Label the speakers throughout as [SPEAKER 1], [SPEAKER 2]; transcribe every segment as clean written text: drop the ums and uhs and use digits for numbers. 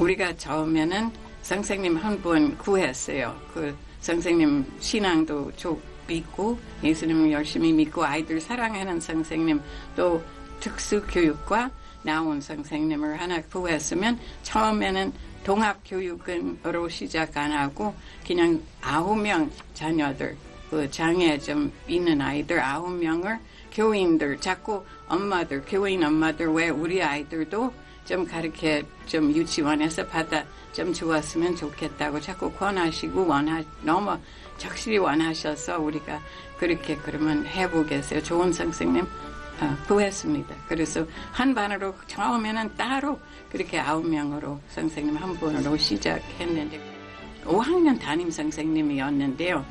[SPEAKER 1] 우리가 처음에는 선생님 한 분 구했어요. 그 선생님 신앙도 좀 믿고 예수님을 열심히 믿고 아이들 사랑하는 선생님 또 특수교육과 나온 선생님을 하나 구했으면 처음에는 동합교육으로 시작 안 하고 그냥 9명 자녀들 그 장애 좀 있는 아이들 9명을 교인들 자꾸 엄마들 교인 엄마들 왜 우리 아이들도 좀 가르쳐 좀 유치원에서 받아 좀 주었으면 좋겠다고 자꾸 권하시고 너무 적실히 원하셔서 우리가 그렇게 그러면 해보겠어요. 좋은 선생님 구했습니다. 그래서 한 반으로 처음에는 따로 그렇게 9명으로 선생님 한 분으로 시작했는데 5학년 담임 선생님이었는데요.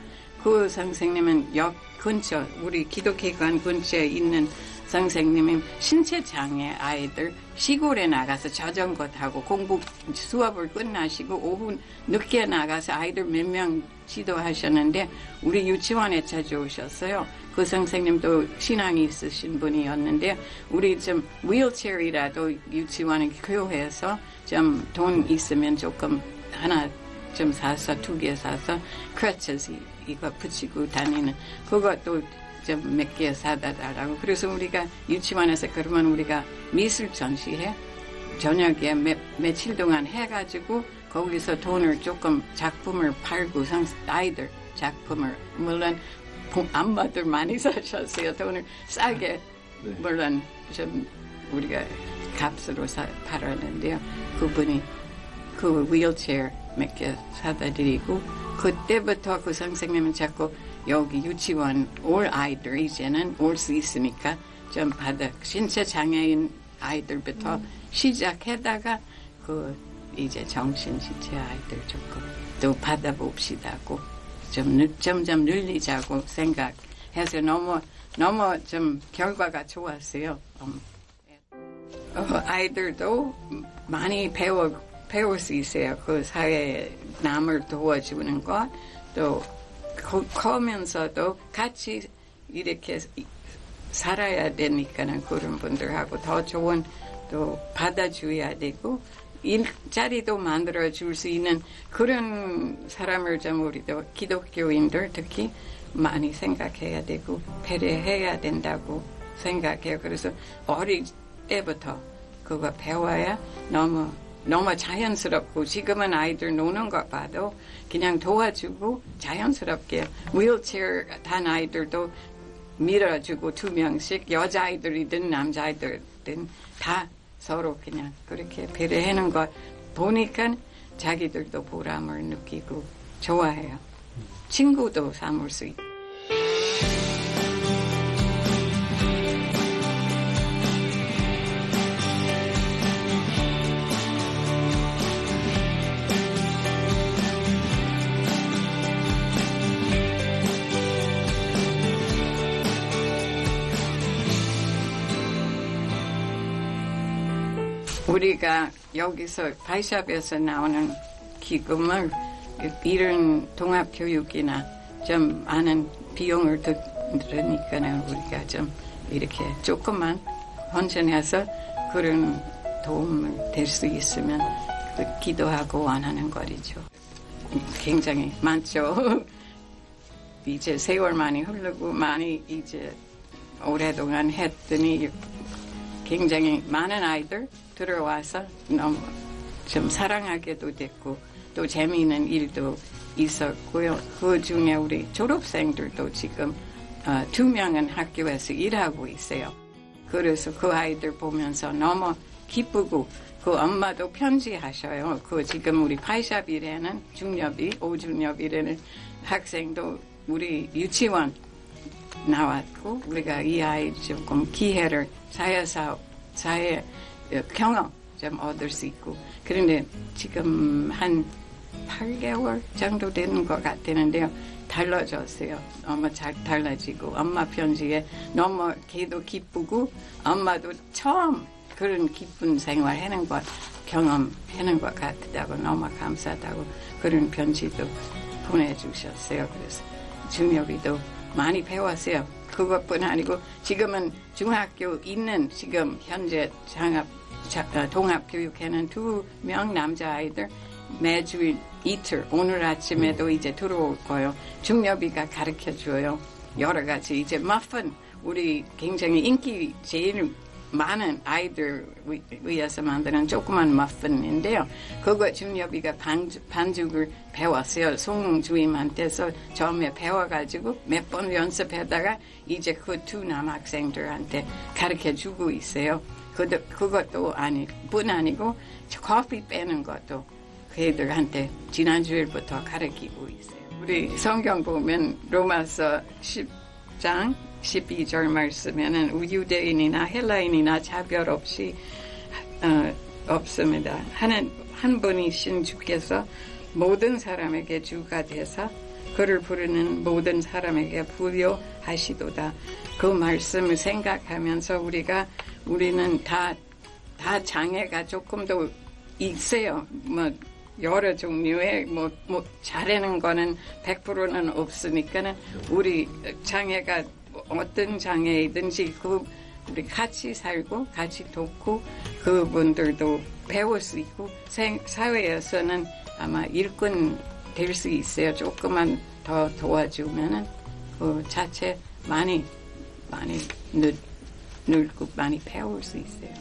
[SPEAKER 1] 그 선생님은 옆 근처 우리 기독회관 근처에 있는 선생님은 신체장애 아이들 시골에 나가서 자전거 타고 공부 수업을 끝나시고 오후 늦게 나가서 아이들 몇 명 지도하셨는데 우리 유치원에 찾아오셨어요. 그 선생님도 신앙이 있으신 분이었는데 우리 좀 휠체어이라도 유치원에 교회에서 좀 돈 있으면 조금 하나 좀 사서 2개 사서 크러처스 이거 붙이고 다니는 그것도 좀 몇 개 사다 달라고. 그래서 우리가 유치원에서 그러면 우리가 미술 전시회 저녁에 며칠 동안 해가지고 거기서 돈을 조금 작품을 팔고 아이들 작품을 물론 엄마들 많이 사셨어요. 돈을 싸게 네. 물론 좀 우리가 값으로 팔았는데요. 그분이 그 휠체어 몇 개 사다 드리고 그때부터 그 선생님은 자꾸 여기 유치원 올 아이들 이제는 올 수 있으니까 좀 받아 신체 장애인 아이들부터 시작해다가 그 이제 정신지체 아이들 조금 또 받아봅시다고 점점 늘리자고 생각해서 너무 좀 결과가 좋았어요. 아이들도 많이 배울 수 있어요. 그 사회에 남을 도와주는 것, 또 커면서도 같이 이렇게 살아야 되니까는 그런 분들하고 더 좋은 또 받아줘야 되고 일자리도 만들어줄 수 있는 그런 사람을 좀 우리도 기독교인들 특히 많이 생각해야 되고 배려해야 된다고 생각해요. 그래서 어릴 때부터 그거 배워야 너무 자연스럽고 지금은 아이들 노는 거 봐도 그냥 도와주고 자연스럽게 휠체어 탄 아이들도 밀어주고 2명씩 여자아이들이든 남자아이들이든 다 서로 그냥 그렇게 배려하는 것 보니까 자기들도 보람을 느끼고 좋아해요. 친구도 삼을 수 있고. 우리가 여기서 바이샵에서 나오는 기금을 이런 동합교육이나 좀 많은 비용을 들으니까는 우리가 좀 이렇게 조금만 헌신해서 그런 도움을 될 수 있으면 기도하고 원하는 거리죠. 굉장히 많죠. 이제 세월 많이 흐르고 많이 이제 오랫동안 했더니 굉장히 많은 아이들 들어와서 너무 좀 사랑하게도 됐고 또 재미있는 일도 있었고요. 그 중에 우리 졸업생들도 지금 2명은 학교에서 일하고 있어요. 그래서 그 아이들 보면서 너무 기쁘고 그 엄마도 편지하셔요. 그 지금 우리 파이샵 일에는 중렵이 5중렵 일에는 학생도 우리 유치원 나왔고 우리가 이 아이 조금 기회를 사회 경험 좀 얻을 수 있고 그런데 지금 한 8개월 정도 되는 것 같았는데요. 달라졌어요. 너무 잘 달라지고 엄마 편지에 너무 걔도 기쁘고 엄마도 처음 그런 기쁜 생활 하는 것 경험하는 것 같다고 너무 감사하다고 그런 편지도 보내주셨어요. 그래서 준혁이도 많이 배웠어요. 그것뿐 아니고 지금은 중학교 있는 지금 현재 동합교육회는 2명 남자아이들 매주 이틀, 오늘 아침에도 이제 들어올 거예요. 중여비가 가르쳐줘요. 여러 가지 이제 머핀, 우리 굉장히 인기 제일 많은 아이들 위해서 만드는 조그만 머핀인데요. 그거 중여비가 반죽을 배웠어요. 송주임한테서 처음에 배워가지고 몇 번 연습하다가 이제 그 2 남학생들한테 가르쳐주고 있어요. 그것도 뿐 아니고 커피 빼는 것도 그 애들한테 지난주일부터 가르치고 있어요. 우리 성경 보면 로마서 10장 12절 말씀에는 유대인이나 헬라인이나 차별 없이 없습니다. 한 분이신 주께서 모든 사람에게 주가 되사 그를 부르는 모든 사람에게 부여하시도다. 그 말씀을 생각하면서 우리는 다 장애가 조금 더 있어요. 여러 종류의 잘하는 거는 100%는 없으니까는 우리 장애가 어떤 장애이든지 우리 같이 살고 같이 돕고 그분들도 배울 수 있고 사회에서는 아마 일꾼 될 수 있어요. 조금만 더 도와주면은 그 자체 많이 늘고 많이 배울 수 있어요.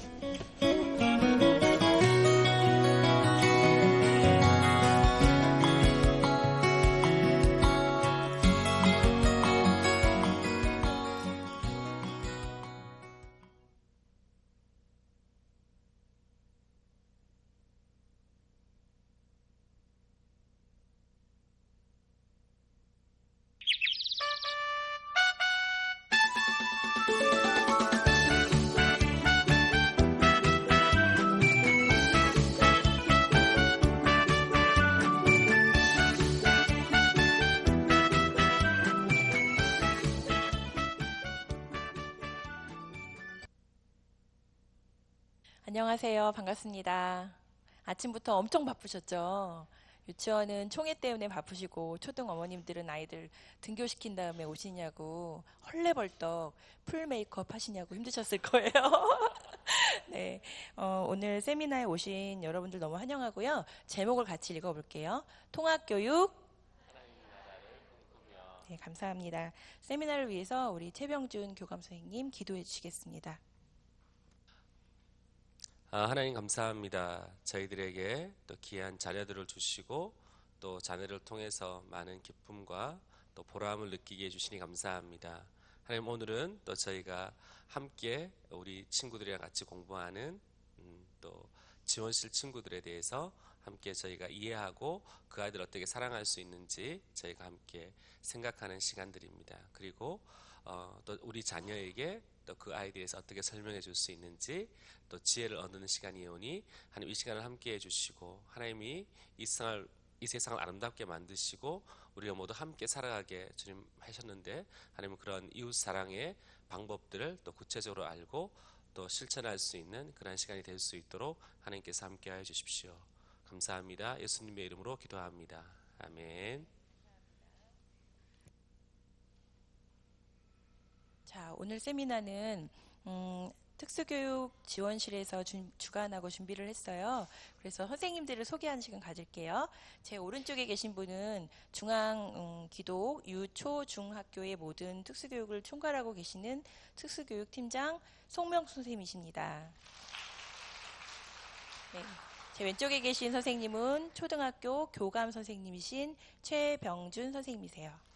[SPEAKER 2] 안녕하세요. 반갑습니다. 아침부터 엄청 바쁘셨죠? 유치원은 총회 때문에 바쁘시고 초등 어머님들은 아이들 등교시킨 다음에 오시냐고 헐레벌떡 풀 메이크업 하시냐고 힘드셨을 거예요. 네, 오늘 세미나에 오신 여러분들 너무 환영하고요. 제목을 같이 읽어볼게요. 통합교육. 네, 감사합니다. 세미나를 위해서 우리 최병준 교감 선생님 기도해 주시겠습니다.
[SPEAKER 3] 하나님 감사합니다. 저희들에게 또 귀한 자녀들을 주시고 또 자녀를 통해서 많은 기쁨과 또 보람을 느끼게 해주시니 감사합니다. 하나님 오늘은 또 저희가 함께 우리 친구들이랑 같이 공부하는 또 지원실 친구들에 대해서 함께 저희가 이해하고 그 아이들 어떻게 사랑할 수 있는지 저희가 함께 생각하는 시간들입니다. 그리고 또 우리 자녀에게 또 그 아이디에서 어떻게 설명해 줄 수 있는지 또 지혜를 얻는 시간이 오니 하나님 이 시간을 함께 해주시고 하나님이 이 세상을 아름답게 만드시고 우리가 모두 함께 살아가게 주님 하셨는데 하나님은 그런 이웃 사랑의 방법들을 또 구체적으로 알고 또 실천할 수 있는 그런 시간이 될 수 있도록 하나님께서 함께 하여 주십시오. 감사합니다. 예수님의 이름으로 기도합니다. 아멘.
[SPEAKER 2] 자, 오늘 세미나는 특수교육 지원실에서 주관하고 준비를 했어요. 그래서 선생님들을 소개하는 시간 가질게요. 제 오른쪽에 계신 분은 중앙 유초 중학교의 모든 특수교육을 총괄하고 계시는 특수교육팀장 송명수 선생님이십니다. 네. 제 왼쪽에 계신 선생님은 초등학교 교감 선생님이신 최병준 선생님이세요.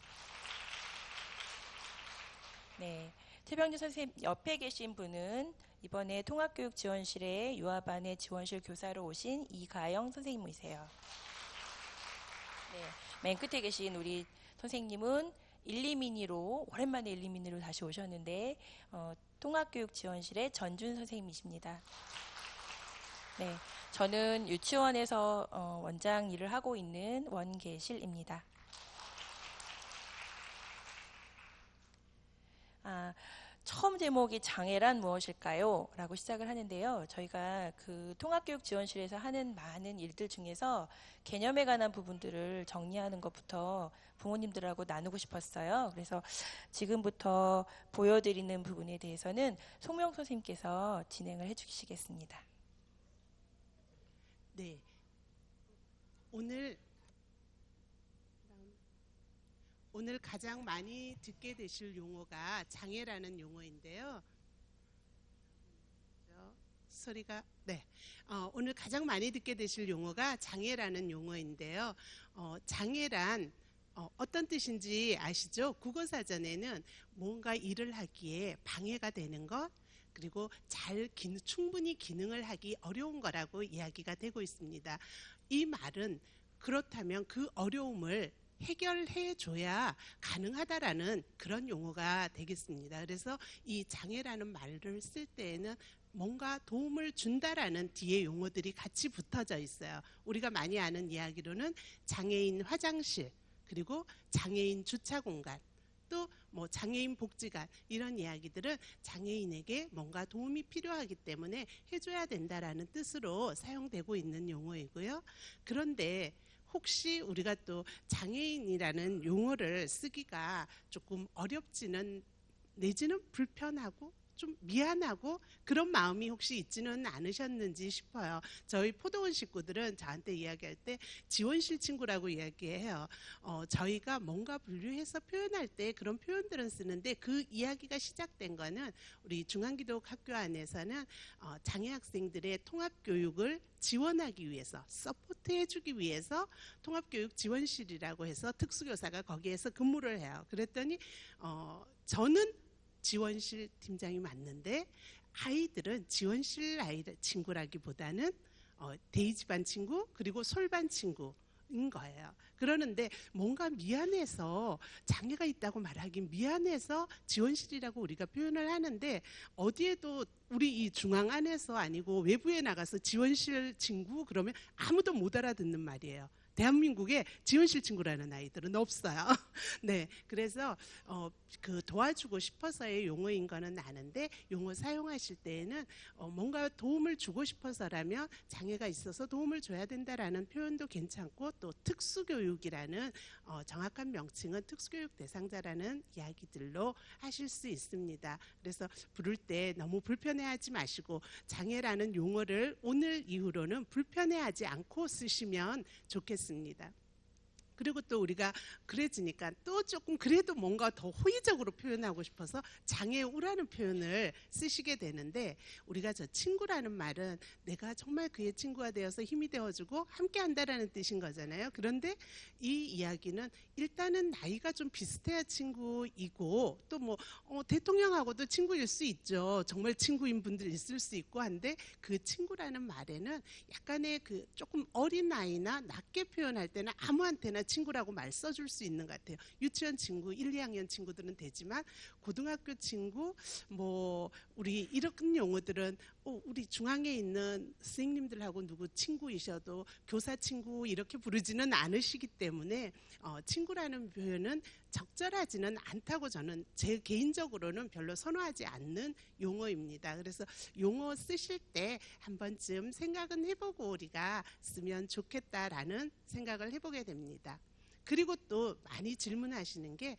[SPEAKER 2] 네, 최병준 선생님 옆에 계신 분은 이번에 통합교육지원실에 유아반의 지원실 교사로 오신 이가영 선생님이세요. 네, 맨 끝에 계신 우리 선생님은 오랜만에 1, 2미니로 다시 오셨는데 통합교육지원실의 전준 선생님이십니다. 네, 저는 유치원에서 원장 일을 하고 있는 원계실입니다. 처음 제목이 장애란 무엇일까요? 라고 시작을 하는데요. 저희가 그 통합교육지원실에서 하는 많은 일들 중에서 개념에 관한 부분들을 정리하는 것부터 부모님들하고 나누고 싶었어요. 그래서 지금부터 보여드리는 부분에 대해서는 송명 선생님께서 진행을 해주시겠습니다.
[SPEAKER 4] 네. 오늘 가장 많이 듣게 되실 용어가 장애라는 용어인데요. 소리가 네. 오늘 가장 많이 듣게 되실 용어가 장애라는 용어인데요. 장애란 어떤 뜻인지 아시죠? 국어사전에는 뭔가 일을 하기에 방해가 되는 것, 그리고 충분히 기능을 하기 어려운 거라고 이야기가 되고 있습니다. 이 말은 그렇다면 그 어려움을 해결해 줘야 가능하다라는 그런 용어가 되겠습니다. 그래서 이 장애라는 말을 쓸 때에는 뭔가 도움을 준다라는 뒤에 용어들이 같이 붙어져 있어요. 우리가 많이 아는 이야기로는 장애인 화장실, 그리고 장애인 주차 공간, 또 뭐 장애인 복지관, 이런 이야기들은 장애인에게 뭔가 도움이 필요하기 때문에 해줘야 된다라는 뜻으로 사용되고 있는 용어이고요. 그런데 혹시 우리가 또 장애인이라는 용어를 쓰기가 조금 어렵지는, 내지는 불편하고 좀 미안하고 그런 마음이 혹시 있지는 않으셨는지 싶어요. 저희 포도원 식구들은 저한테 이야기할 때 지원실 친구라고 이야기해요. 저희가 뭔가 분류해서 표현할 때 그런 표현들은 쓰는데, 그 이야기가 시작된 거는 우리 중앙기독학교 안에서는 장애 학생들의 통합교육을 지원하기 위해서, 서포트해주기 위해서 통합교육 지원실이라고 해서 특수교사가 거기에서 근무를 해요. 그랬더니 저는 지원실 팀장이 맞는데 아이들은 지원실 친구라기보다는 데이지반 친구, 그리고 솔반 친구인 거예요. 그러는데 뭔가 미안해서, 장애가 있다고 말하긴 미안해서 지원실이라고 우리가 표현을 하는데, 어디에도 우리 이 중앙 안에서 아니고 외부에 나가서 지원실 친구 그러면 아무도 못 알아듣는 말이에요. 대한민국에 지원실 친구라는 아이들은 없어요. 네, 그래서 도와주고 싶어서의 용어인 거는 아는데, 용어 사용하실 때에는 뭔가 도움을 주고 싶어서라면 장애가 있어서 도움을 줘야 된다라는 표현도 괜찮고, 또 특수교육이라는 정확한 명칭은 특수교육 대상자라는 이야기들로 하실 수 있습니다. 그래서 부를 때 너무 불편해하지 마시고 장애라는 용어를 오늘 이후로는 불편해하지 않고 쓰시면 좋겠습니다. 그리고 또 우리가 그래지니까 또 조금 그래도 뭔가 더 호의적으로 표현하고 싶어서 장애우라는 표현을 쓰시게 되는데, 우리가 저 친구라는 말은 내가 정말 그의 친구가 되어서 힘이 되어주고 함께 한다라는 뜻인 거잖아요. 그런데 이 이야기는 일단은 나이가 좀 비슷해야 친구이고, 또 뭐 대통령하고도 친구일 수 있죠. 정말 친구인 분들 있을 수 있고 한데, 그 친구라는 말에는 약간의 그 조금 어린 아이나 낮게 표현할 때는 아무한테나 친구라고 말 써줄 수 있는 것 같아요. 유치원 친구, 1, 2학년 친구들은 되지만 고등학교 친구, 뭐 우리 이런 용어들은 우리 중앙에 있는 선생님들하고 누구 친구이셔도 교사 친구 이렇게 부르지는 않으시기 때문에 친구라는 표현은 적절하지는 않다고 저는 제 개인적으로는 별로 선호하지 않는 용어입니다. 그래서 용어 쓰실 때 한 번쯤 생각은 해보고 우리가 쓰면 좋겠다라는 생각을 해보게 됩니다. 그리고 또 많이 질문하시는 게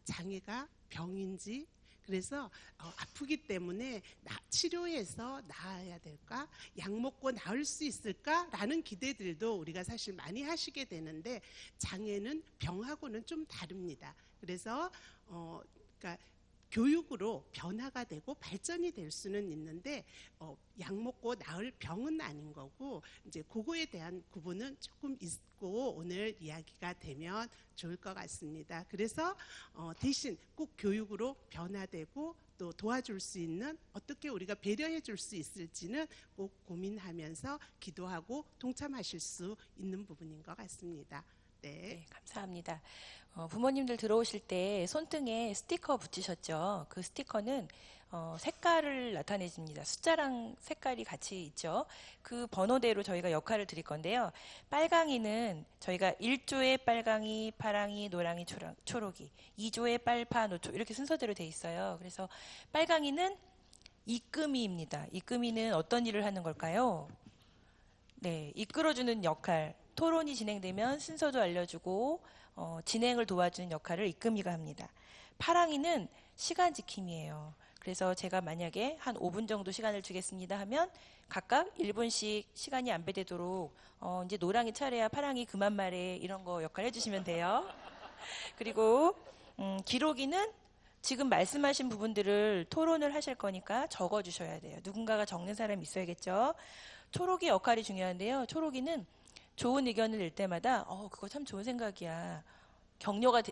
[SPEAKER 4] 장애가 병인지, 그래서 아프기 때문에 치료해서 나아야 될까? 약 먹고 나을 수 있을까? 라는 기대들도 우리가 사실 많이 하시게 되는데, 장애는 병하고는 좀 다릅니다. 그래서 그러니까 교육으로 변화가 되고 발전이 될 수는 있는데 약 먹고 나을 병은 아닌 거고, 이제 그거에 대한 구분은 조금 있고 오늘 이야기가 되면 좋을 것 같습니다. 그래서 대신 꼭 교육으로 변화되고 또 도와줄 수 있는, 어떻게 우리가 배려해 줄 수 있을지는 꼭 고민하면서 기도하고 동참하실 수 있는 부분인 것 같습니다.
[SPEAKER 2] 네, 감사합니다. 부모님들 들어오실 때 손등에 스티커 붙이셨죠? 그 스티커는 색깔을 나타내줍니다. 숫자랑 색깔이 같이 있죠. 그 번호대로 저희가 역할을 드릴 건데요. 빨강이는 저희가 1조의 빨강이, 파랑이, 노랑이, 초록이, 2조의 빨파, 노초, 이렇게 순서대로 돼 있어요. 그래서 빨강이는 이끄미입니다. 이끄미는 어떤 일을 하는 걸까요? 네, 이끌어주는 역할. 토론이 진행되면 순서도 알려주고 진행을 도와주는 역할을 이끄미가 합니다. 파랑이는 시간 지킴이에요. 그래서 제가 만약에 한 5분 정도 시간을 주겠습니다 하면 각각 1분씩 시간이 안배되도록 이제 노랑이 차례야 파랑이 그만 말해 이런 거 역할 해주시면 돼요. 그리고 기록이는 지금 말씀하신 부분들을 토론을 하실 거니까 적어주셔야 돼요. 누군가가 적는 사람이 있어야겠죠. 초록이 역할이 중요한데요. 초록이는 좋은 의견을 낼 때마다 그거 참 좋은 생각이야. 격려가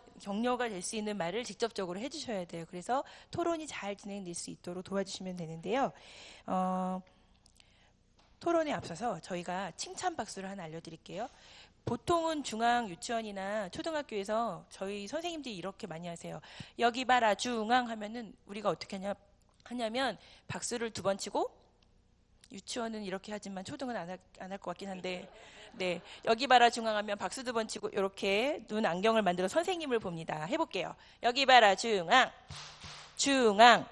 [SPEAKER 2] 될 수 있는 말을 직접적으로 해주셔야 돼요. 그래서 토론이 잘 진행될 수 있도록 도와주시면 되는데요. 토론에 앞서서 저희가 칭찬 박수를 하나 알려드릴게요. 보통은 중앙 유치원이나 초등학교에서 저희 선생님들이 이렇게 많이 하세요. 여기 봐라 중앙 하면은 우리가 어떻게 하냐면 박수를 2번 치고, 유치원은 이렇게 하지만 초등은 안 할 것 같긴 한데, 네, 여기 봐라 중앙 하면 박수 2번 치고 이렇게 눈 안경을 만들어 선생님을 봅니다. 해볼게요. 여기 봐라 중앙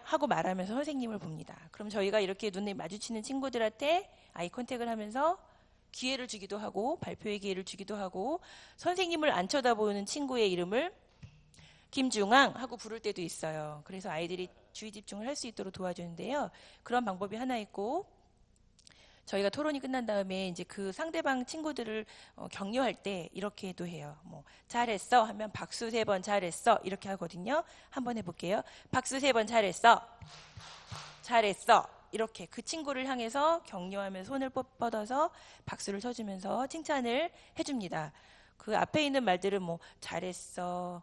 [SPEAKER 2] 하고 말하면서 선생님을 봅니다. 그럼 저희가 이렇게 눈에 마주치는 친구들한테 아이 컨택을 하면서 기회를 주기도 하고 발표의 기회를 주기도 하고, 선생님을 안 쳐다보는 친구의 이름을 김중앙 하고 부를 때도 있어요. 그래서 아이들이 주의 집중을 할 수 있도록 도와주는데요. 그런 방법이 하나 있고, 저희가 토론이 끝난 다음에 이제 그 상대방 친구들을 격려할 때 이렇게도 해요. 뭐 잘했어 하면 박수 3번 잘했어 이렇게 하거든요. 한번 해볼게요. 박수 3번 잘했어. 이렇게 그 친구를 향해서 격려하면서 손을 뻗어서 박수를 쳐주면서 칭찬을 해줍니다. 그 앞에 있는 말들은 뭐 잘했어,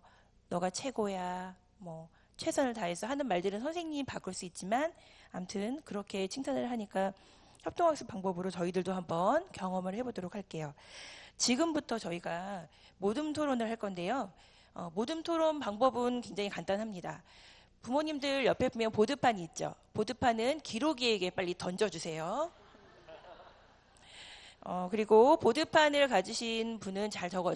[SPEAKER 2] 너가 최고야, 뭐 최선을 다해서 하는 말들은 선생님이 바꿀 수 있지만, 아무튼 그렇게 칭찬을 하니까 협동학습 방법으로 저희들도 한번 경험을 해보도록 할게요. 지금부터 저희가 모둠 토론을 할 건데요. 모둠 토론 방법은 굉장히 간단합니다. 부모님들 옆에 보면 보드판이 있죠. 보드판은 기록이에게 빨리 던져주세요. 그리고 보드판을 가지신 분은 잘 적어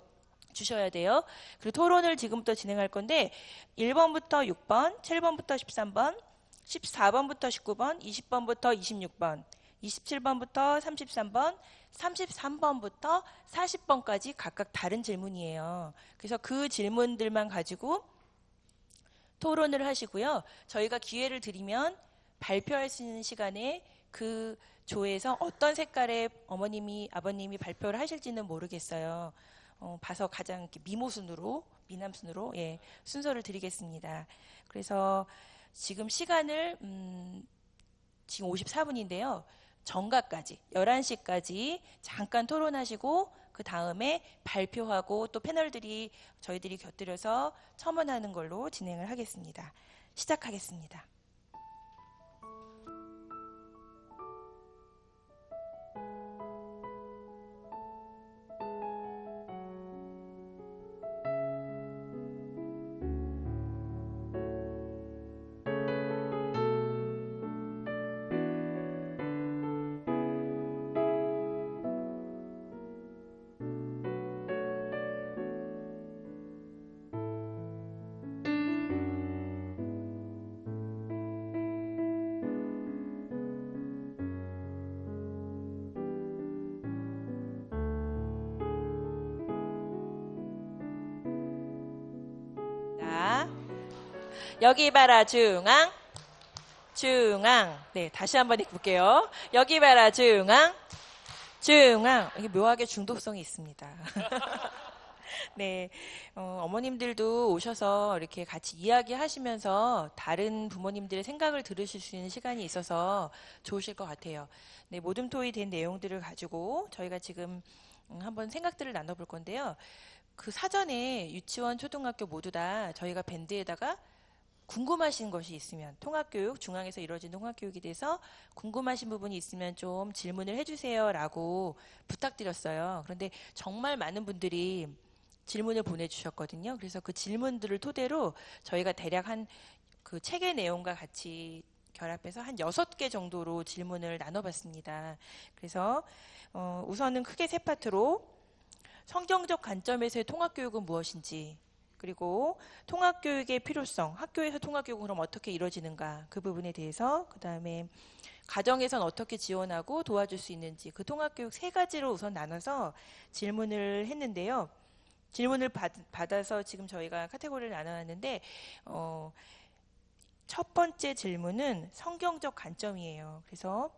[SPEAKER 2] 주셔야 돼요. 그리고 토론을 지금부터 진행할 건데 1번부터 6번, 7번부터 13번, 14번부터 19번, 20번부터 26번, 27번부터 33번, 33번부터 40번까지 각각 다른 질문이에요. 그래서 그 질문들만 가지고 토론을 하시고요. 저희가 기회를 드리면 발표할 수 있는 시간에 그 조에서 어떤 색깔의 어머님이 아버님이 발표를 하실지는 모르겠어요. 봐서 가장 이렇게 미남순으로 순서를 드리겠습니다. 그래서 지금 시간을 지금 54분인데요. 정각까지 11시까지 잠깐 토론하시고 그 다음에 발표하고 또 패널들이 저희들이 곁들여서 첨언하는 걸로 진행을 하겠습니다. 시작하겠습니다. 여기 봐라 중앙. 네, 다시 한번 해볼게요. 여기 봐라 중앙. 이게 묘하게 중독성이 있습니다. 네, 어머님들도 오셔서 이렇게 같이 이야기하시면서 다른 부모님들의 생각을 들으실 수 있는 시간이 있어서 좋으실 것 같아요. 네, 모둠토이 된 내용들을 가지고 저희가 지금 한번 생각들을 나눠볼 건데요. 그 사전에 유치원, 초등학교 모두 다 저희가 밴드에다가 궁금하신 것이 있으면, 통합교육, 중앙에서 이루어지는 통합교육에 대해서 궁금하신 부분이 있으면 좀 질문을 해주세요 라고 부탁드렸어요. 그런데 정말 많은 분들이 질문을 보내주셨거든요. 그래서 그 질문들을 토대로 저희가 대략 그 책의 내용과 같이 결합해서 한 6개 정도로 질문을 나눠봤습니다. 그래서 우선은 크게 3파트로 성경적 관점에서의 통합교육은 무엇인지, 그리고 통합교육의 필요성, 학교에서 통합교육은 그럼 어떻게 이루어지는가, 그 부분에 대해서, 그 다음에 가정에선 어떻게 지원하고 도와줄 수 있는지, 그 통합교육 3가지로 우선 나눠서 질문을 했는데요. 질문을 받아서 지금 저희가 카테고리를 나눠놨는데 첫 번째 질문은 성경적 관점이에요. 그래서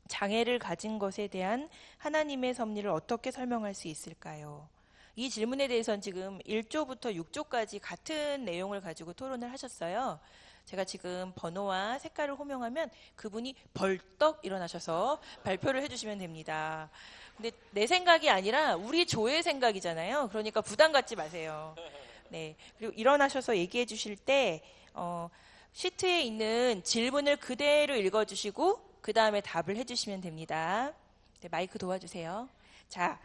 [SPEAKER 2] 장애를 가진 것에 대한 하나님의 섭리를 어떻게 설명할 수 있을까요? 이 질문에 대해서는 지금 1조부터 6조까지 같은 내용을 가지고 토론을 하셨어요. 제가 지금 번호와 색깔을 호명하면 그분이 벌떡 일어나셔서 발표를 해주시면 됩니다. 근데 내 생각이 아니라 우리 조의 생각이잖아요. 그러니까 부담 갖지 마세요. 네. 그리고 일어나셔서 얘기해 주실 때 시트에 있는 질문을 그대로 읽어주시고 그 다음에 답을 해주시면 됩니다. 네, 마이크 도와주세요. 자,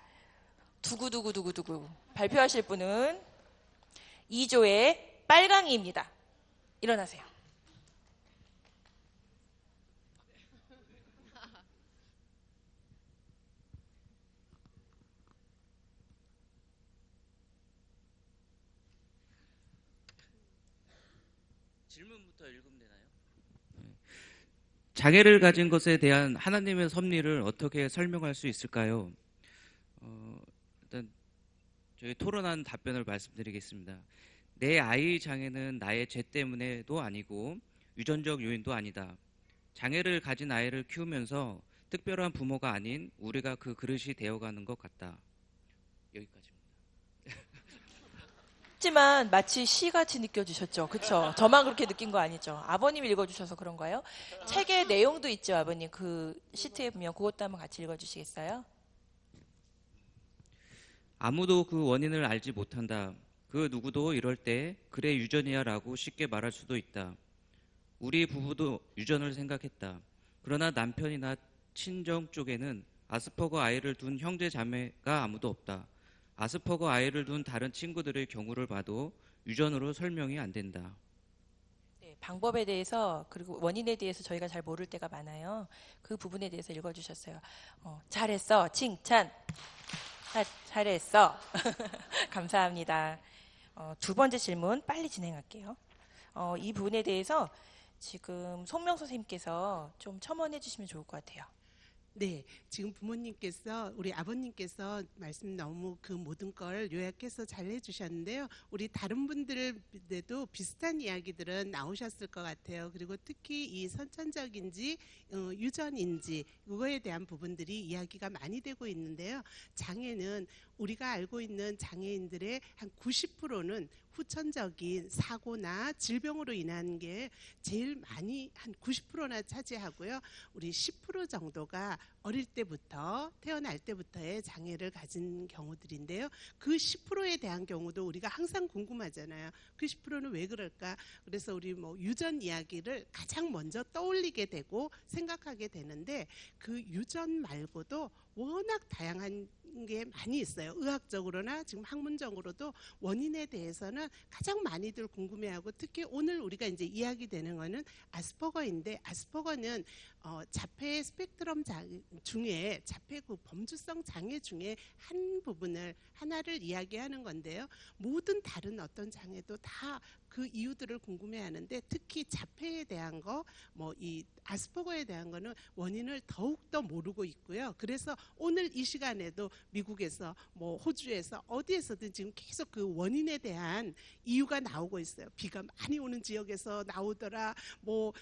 [SPEAKER 2] 두구두구두구두구 발표하실 분은 2조의 빨강이입니다. 일어나세요.
[SPEAKER 5] 질문부터 읽으면 되나요? 장애를 가진 것에 대한 하나님의 섭리를 어떻게 설명할 수 있을까요? 일단 저희 토론한 답변을 말씀드리겠습니다. 내 아이 장애는 나의 죄 때문에도 아니고 유전적 요인도 아니다. 장애를 가진 아이를 키우면서 특별한 부모가 아닌 우리가 그 그릇이 되어가는 것 같다. 여기까지입니다.
[SPEAKER 2] 하지만 마치 시같이 느껴지셨죠? 그렇죠? 저만 그렇게 느낀 거 아니죠? 아버님이 읽어주셔서 그런가요? 책의 내용도 있죠, 아버님. 그 시트에 보면 그것도 한번 같이 읽어주시겠어요?
[SPEAKER 5] 아무도 그 원인을 알지 못한다. 그 누구도 이럴 때 그래 유전이야 라고 쉽게 말할 수도 있다. 우리 부부도 유전을 생각했다. 그러나 남편이나 친정 쪽에는 아스퍼거 아이를 둔 형제 자매가 아무도 없다. 아스퍼거 아이를 둔 다른 친구들의 경우를 봐도 유전으로 설명이 안 된다.
[SPEAKER 2] 네, 방법에 대해서 그리고 원인에 대해서 저희가 잘 모를 때가 많아요. 그 부분에 대해서 읽어주셨어요. 잘했어. 칭찬. 잘했어. 감사합니다. 두 번째 질문 빨리 진행할게요. 이 부분에 대해서 지금 송명 선생님께서 좀 첨언해 주시면 좋을 것 같아요.
[SPEAKER 4] 네, 지금 부모님께서 우리 아버님께서 말씀 너무 그 모든 걸 요약해서 잘 해주셨는데요. 우리 다른 분들에도 비슷한 이야기들은 나오셨을 것 같아요. 그리고 특히 이 선천적인지 유전인지 그거에 대한 부분들이 이야기가 많이 되고 있는데요. 장애는 우리가 알고 있는 장애인들의 한 90%는 후천적인 사고나 질병으로 인한 게 제일 많이 한 90%나 차지하고요. 우리 10% 정도가 어릴 때부터 태어날 때부터의 장애를 가진 경우들인데요. 그 10%에 대한 경우도 우리가 항상 궁금하잖아요. 그 10%는 왜 그럴까? 그래서 우리 뭐 유전 이야기를 가장 먼저 떠올리게 되고 생각하게 되는데 그 유전 말고도 워낙 다양한 게 많이 있어요. 의학적으로나 지금 학문적으로도 원인에 대해서는 가장 많이들 궁금해하고 특히 오늘 우리가 이제 이야기되는 거는 아스퍼거인데 아스퍼거는 자폐 스펙트럼 중에 자폐 그 범주성 장애 중에 한 부분을 하나를 이야기하는 건데요. 모든 다른 어떤 장애도 다 그 이유들을 궁금해하는데 특히 자폐에 대한 거, 뭐 이 아스퍼거에 대한 거는 원인을 더욱 더 모르고 있고요. 그래서 오늘 이 시간에도 미국에서 뭐 호주에서 어디에서든 지금 계속 그 원인에 대한 이유가 나오고 있어요. 비가 많이 오는 지역에서 나오더라. 뭐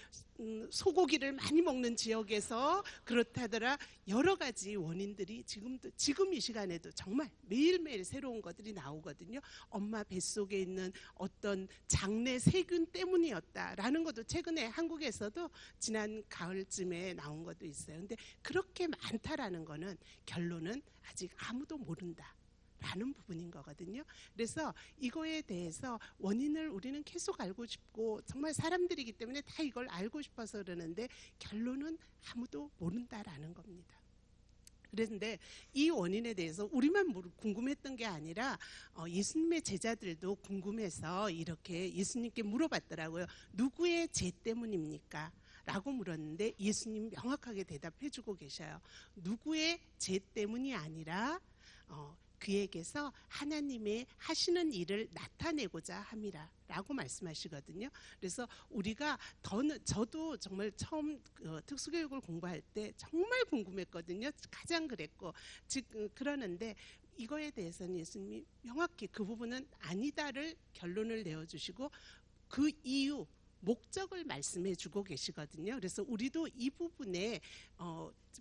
[SPEAKER 4] 소고기를 많이 먹는 지역에서 그렇다더라. 여러 가지 원인들이 지금 이 시간에도 정말 매일매일 새로운 것들이 나오거든요. 엄마 뱃속에 있는 어떤 장내 세균 때문이었다라는 것도 최근에 한국에서도 지난 가을쯤에 나온 것도 있어요. 근데 그렇게 많다라는 거는 결론은 아직 아무도 모른다. 라는 부분인 거거든요. 그래서 이거에 대해서 원인을 우리는 계속 알고 싶고 정말 사람들이기 때문에 다 이걸 알고 싶어서 그러는데 결론은 아무도 모른다라는 겁니다. 그런데 이 원인에 대해서 우리만 궁금했던 게 아니라 예수님의 제자들도 궁금해서 이렇게 예수님께 물어봤더라고요. 누구의 죄 때문입니까? 라고 물었는데 예수님 명확하게 대답해주고 계셔요. 누구의 죄 때문이 아니라 그에게서 하나님의 하시는 일을 나타내고자 함이라 라고 말씀하시거든요. 그래서 우리가 저도 정말 처음 특수교육을 공부할 때 정말 궁금했거든요. 가장 그랬고 그러는데 이거에 대해서는 예수님이 명확히 그 부분은 아니다를 결론을 내어주시고 그 이유 목적을 말씀해 주고 계시거든요. 그래서 우리도 이 부분에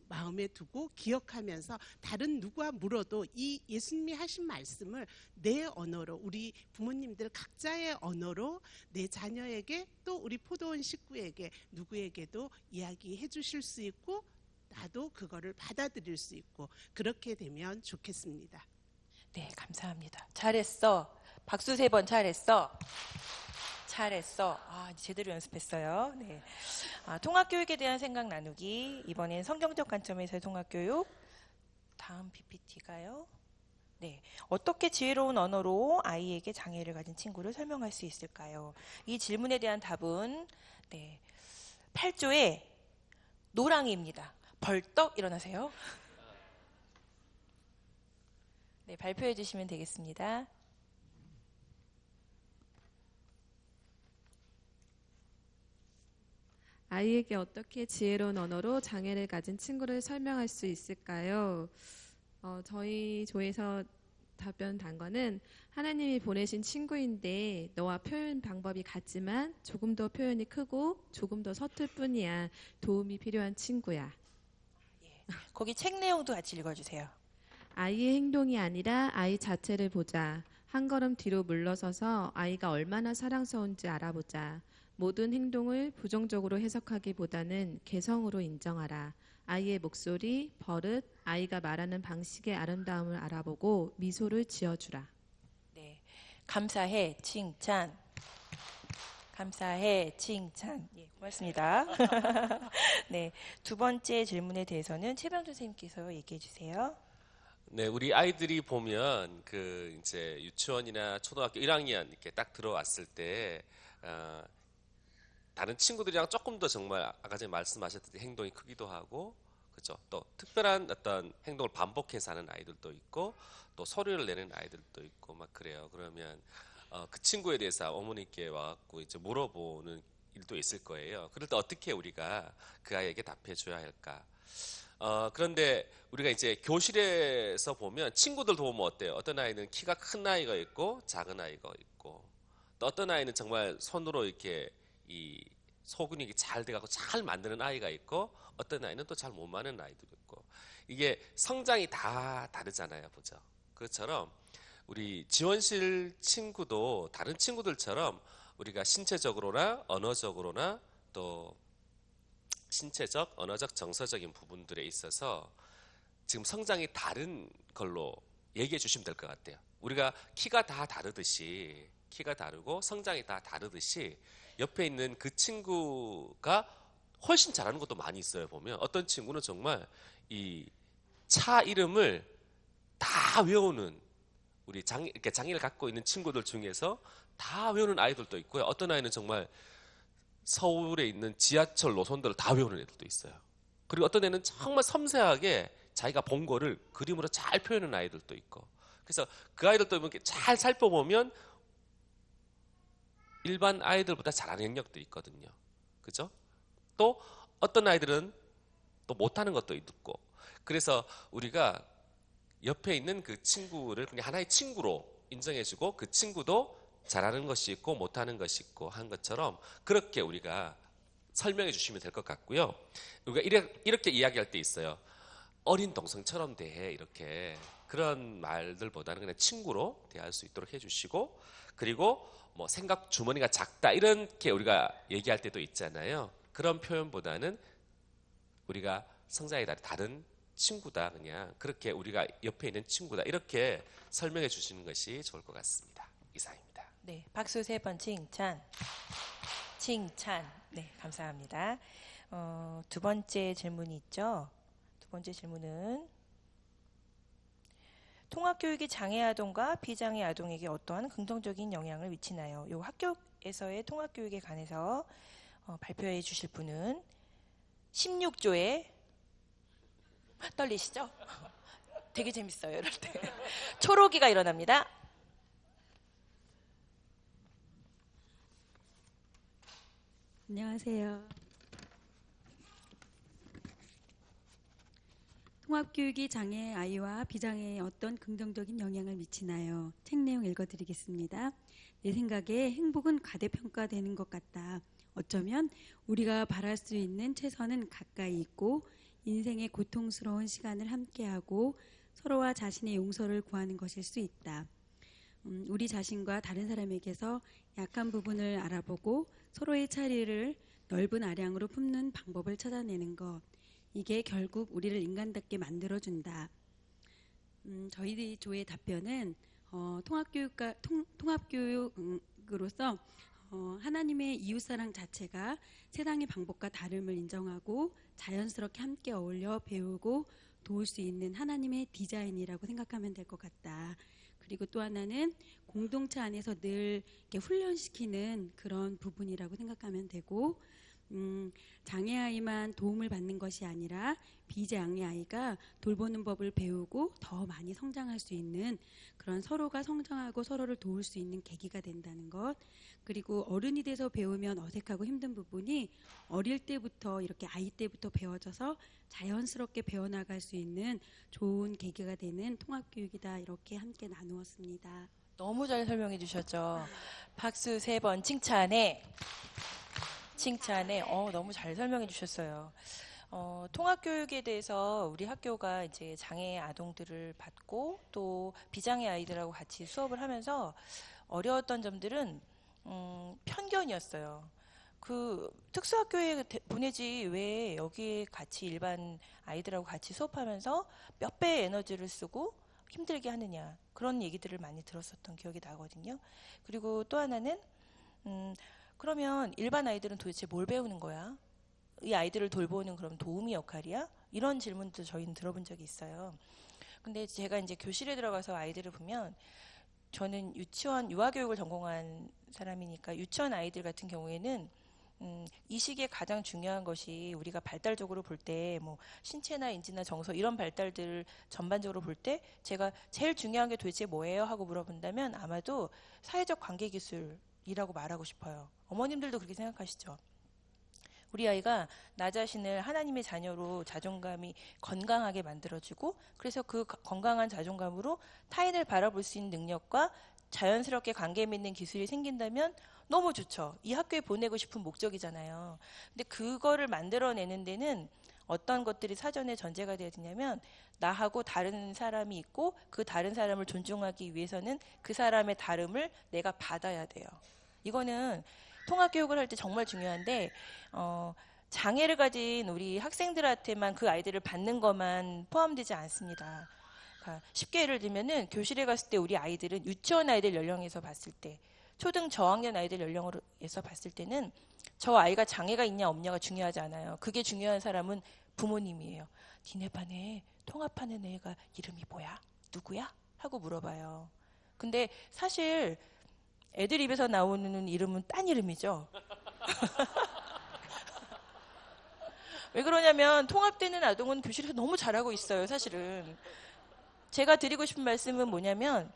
[SPEAKER 4] 마음에 두고 기억하면서 다른 누가 물어도 이 예수님이 하신 말씀을 내 언어로, 우리 부모님들 각자의 언어로 내 자녀에게, 또 우리 포도원 식구에게, 누구에게도 이야기해 주실 수 있고 나도 그거를 받아들일 수 있고, 그렇게 되면 좋겠습니다.
[SPEAKER 2] 네, 감사합니다. 잘했어. 박수 3번 잘했어. 잘했어. 제대로 연습했어요. 네. 통합교육에 대한 생각 나누기. 이번엔 성경적 관점에서의 통합교육. 다음 PPT가요. 네. 어떻게 지혜로운 언어로 아이에게 장애를 가진 친구를 설명할 수 있을까요? 이 질문에 대한 답은 8조의 노랑이입니다. 벌떡 일어나세요. 네, 발표해 주시면 되겠습니다.
[SPEAKER 6] 아이에게 어떻게 지혜로운 언어로 장애를 가진 친구를 설명할 수 있을까요? 저희 조에서 답변 단거는 하나님이 보내신 친구인데 너와 표현 방법이 같지만 조금 더 표현이 크고 조금 더 서툴 뿐이야. 도움이 필요한 친구야.
[SPEAKER 2] 거기 책 내용도 같이 읽어주세요.
[SPEAKER 6] 아이의 행동이 아니라 아이 자체를 보자. 한 걸음 뒤로 물러서서 아이가 얼마나 사랑스러운지 알아보자. 모든 행동을 부정적으로 해석하기보다는 개성으로 인정하라. 아이의 목소리, 버릇, 아이가 말하는 방식의 아름다움을 알아보고 미소를 지어주라.
[SPEAKER 2] 네, 감사해, 칭찬. 감사해, 칭찬. 예, 고맙습니다. 네, 2번째 질문에 대해서는 최병준 선생님께서 얘기해 주세요.
[SPEAKER 3] 네, 우리 아이들이 보면 이제 유치원이나 초등학교 1학년 이렇게 딱 들어왔을 때 다른 친구들이랑 조금 더 정말 아까 전에 말씀하셨듯이 행동이 크기도 하고, 그렇죠. 또 특별한 어떤 행동을 반복해서 하는 아이들도 있고, 또 소리를 내는 아이들도 있고 막 그래요. 그러면 그 친구에 대해서 어머니께 와갖고 이제 물어보는 일도 있을 거예요. 그럴 때 어떻게 우리가 그 아이에게 답해줘야 할까? 그런데 우리가 이제 교실에서 보면 친구들도 보면 어때요? 어떤 아이는 키가 큰 아이가 있고 작은 아이가 있고, 또 어떤 아이는 정말 손으로 이렇게 이 소근육이 잘 돼가고 잘 만드는 아이가 있고, 어떤 아이는 또 잘 못 만드는 아이도 있고, 이게 성장이 다 다르잖아요, 보죠. 그것처럼 우리 지원실 친구도 다른 친구들처럼 우리가 신체적으로나 언어적으로나 또 신체적, 언어적, 정서적인 부분들에 있어서 지금 성장이 다른 걸로 얘기해 주시면 될 것 같아요. 우리가 키가 다 다르듯이, 키가 다르고 성장이 다 다르듯이 옆에 있는 그 친구가 훨씬 잘하는 것도 많이 있어요. 보면 어떤 친구는 정말 이 차 이름을 다 외우는, 우리 장애를 갖고 있는 친구들 중에서 다 외우는 아이들도 있고요. 어떤 아이는 정말 서울에 있는 지하철 노선들을 다 외우는 애들도 있어요. 그리고 어떤 애는 정말 섬세하게 자기가 본 거를 그림으로 잘 표현하는 아이들도 있고, 그래서 그 아이들도 이렇게 잘 살펴보면 일반 아이들보다 잘하는 영역도 있거든요. 그죠? 또 어떤 아이들은 또 못하는 것도 있고, 그래서 우리가 옆에 있는 그 친구를 그냥 하나의 친구로 인정해주고, 그 친구도 잘하는 것이 있고 못하는 것이 있고 한 것처럼 그렇게 우리가 설명해 주시면 될 것 같고요. 우리가 이렇게 이야기할 때 있어요. 어린 동생처럼 대해, 이렇게 그런 말들보다는 그냥 친구로 대할 수 있도록 해주시고, 그리고 뭐 생각 주머니가 작다 이렇게 우리가 얘기할 때도 있잖아요. 그런 표현보다는 우리가 성장이 다른 친구다, 그냥 그렇게 우리가 옆에 있는 친구다, 이렇게 설명해 주시는 것이 좋을 것 같습니다. 이상입니다.
[SPEAKER 2] 네, 박수 3번 칭찬. 칭찬. 네, 감사합니다. 2번째 질문이 있죠. 2번째 질문은 통합교육이 장애 아동과 비장애 아동에게 어떠한 긍정적인 영향을 미치나요? 이 학교에서의 통합교육에 관해서 발표해 주실 분은 16조의 떨리시죠? 되게 재밌어요, 이럴 때. 초록이가 일어납니다.
[SPEAKER 7] 안녕하세요. 통합교육이 장애 아이와 비장애에 어떤 긍정적인 영향을 미치나요? 책 내용 읽어드리겠습니다. 내 생각에 행복은 과대평가되는 것 같다. 어쩌면 우리가 바랄 수 있는 최선은 가까이 있고 인생의 고통스러운 시간을 함께하고 서로와 자신의 용서를 구하는 것일 수 있다. 우리 자신과 다른 사람에게서 약한 부분을 알아보고 서로의 차이를 넓은 아량으로 품는 방법을 찾아내는 것. 이게 결국 우리를 인간답게 만들어준다. 저희 조의 답변은 통합교육으로서 하나님의 이웃사랑 자체가 세상의 방법과 다름을 인정하고 자연스럽게 함께 어울려 배우고 도울 수 있는 하나님의 디자인이라고 생각하면 될 것 같다. 그리고 또 하나는 공동체 안에서 늘 이렇게 훈련시키는 그런 부분이라고 생각하면 되고, 장애아이만 도움을 받는 것이 아니라 비장애아이가 돌보는 법을 배우고 더 많이 성장할 수 있는 그런 서로가 성장하고 서로를 도울 수 있는 계기가 된다는 것. 그리고 어른이 돼서 배우면 어색하고 힘든 부분이 어릴 때부터 이렇게 아이 때부터 배워져서 자연스럽게 배워나갈 수 있는 좋은 계기가 되는 통합교육이다. 이렇게 함께 나누었습니다.
[SPEAKER 2] 너무 잘 설명해 주셨죠. 박수 3번 칭찬해. 너무 잘 설명해 주셨어요. 통합교육에 대해서 우리 학교가 이제 장애 아동들을 받고 또 비장애 아이들하고 같이 수업을 하면서 어려웠던 점들은 편견이었어요. 그 특수학교에 보내지 왜 여기에 같이 일반 아이들하고 같이 수업하면서 몇 배의 에너지를 쓰고 힘들게 하느냐, 그런 얘기들을 많이 들었었던 기억이 나거든요. 그리고 또 하나는 그러면 일반 아이들은 도대체 뭘 배우는 거야? 이 아이들을 돌보는 그럼 도우미 역할이야? 이런 질문도 저희는 들어본 적이 있어요. 근데 제가 이제 교실에 들어가서 아이들을 보면, 저는 유치원 유아교육을 전공한 사람이니까 유치원 아이들 같은 경우에는 이 시기에 가장 중요한 것이 우리가 발달적으로 볼 때 뭐 신체나 인지나 정서 이런 발달들 전반적으로 볼 때 제가 제일 중요한 게 도대체 뭐예요? 하고 물어본다면 아마도 사회적 관계 기술이라고 말하고 싶어요. 어머님들도 그렇게 생각하시죠? 우리 아이가 나 자신을 하나님의 자녀로 자존감이 건강하게 만들어주고, 그래서 그 건강한 자존감으로 타인을 바라볼 수 있는 능력과 자연스럽게 관계 맺는 기술이 생긴다면 너무 좋죠. 이 학교에 보내고 싶은 목적이잖아요. 근데 그거를 만들어내는 데는 어떤 것들이 사전에 전제가 되어야 되냐면, 나하고 다른 사람이 있고 그 다른 사람을 존중하기 위해서는 그 사람의 다름을 내가 받아야 돼요. 이거는 통합교육을 할 때 정말 중요한데, 장애를 가진 우리 학생들한테만 그 아이들을 받는 것만 포함되지 않습니다. 그러니까 쉽게 예를 들면은 교실에 갔을 때 우리 아이들은 유치원 아이들 연령에서 봤을 때, 초등 저학년 아이들 연령에서 봤을 때는 저 아이가 장애가 있냐 없냐가 중요하지 않아요. 그게 중요한 사람은 부모님이에요. 니네 반에 통합하는 애가 이름이 뭐야? 누구야? 하고 물어봐요. 근데 사실 애들 입에서 나오는 이름은 딴 이름이죠. 왜 그러냐면 통합되는 아동은 교실에서 너무 잘하고 있어요, 사실은. 제가 드리고 싶은 말씀은 뭐냐면,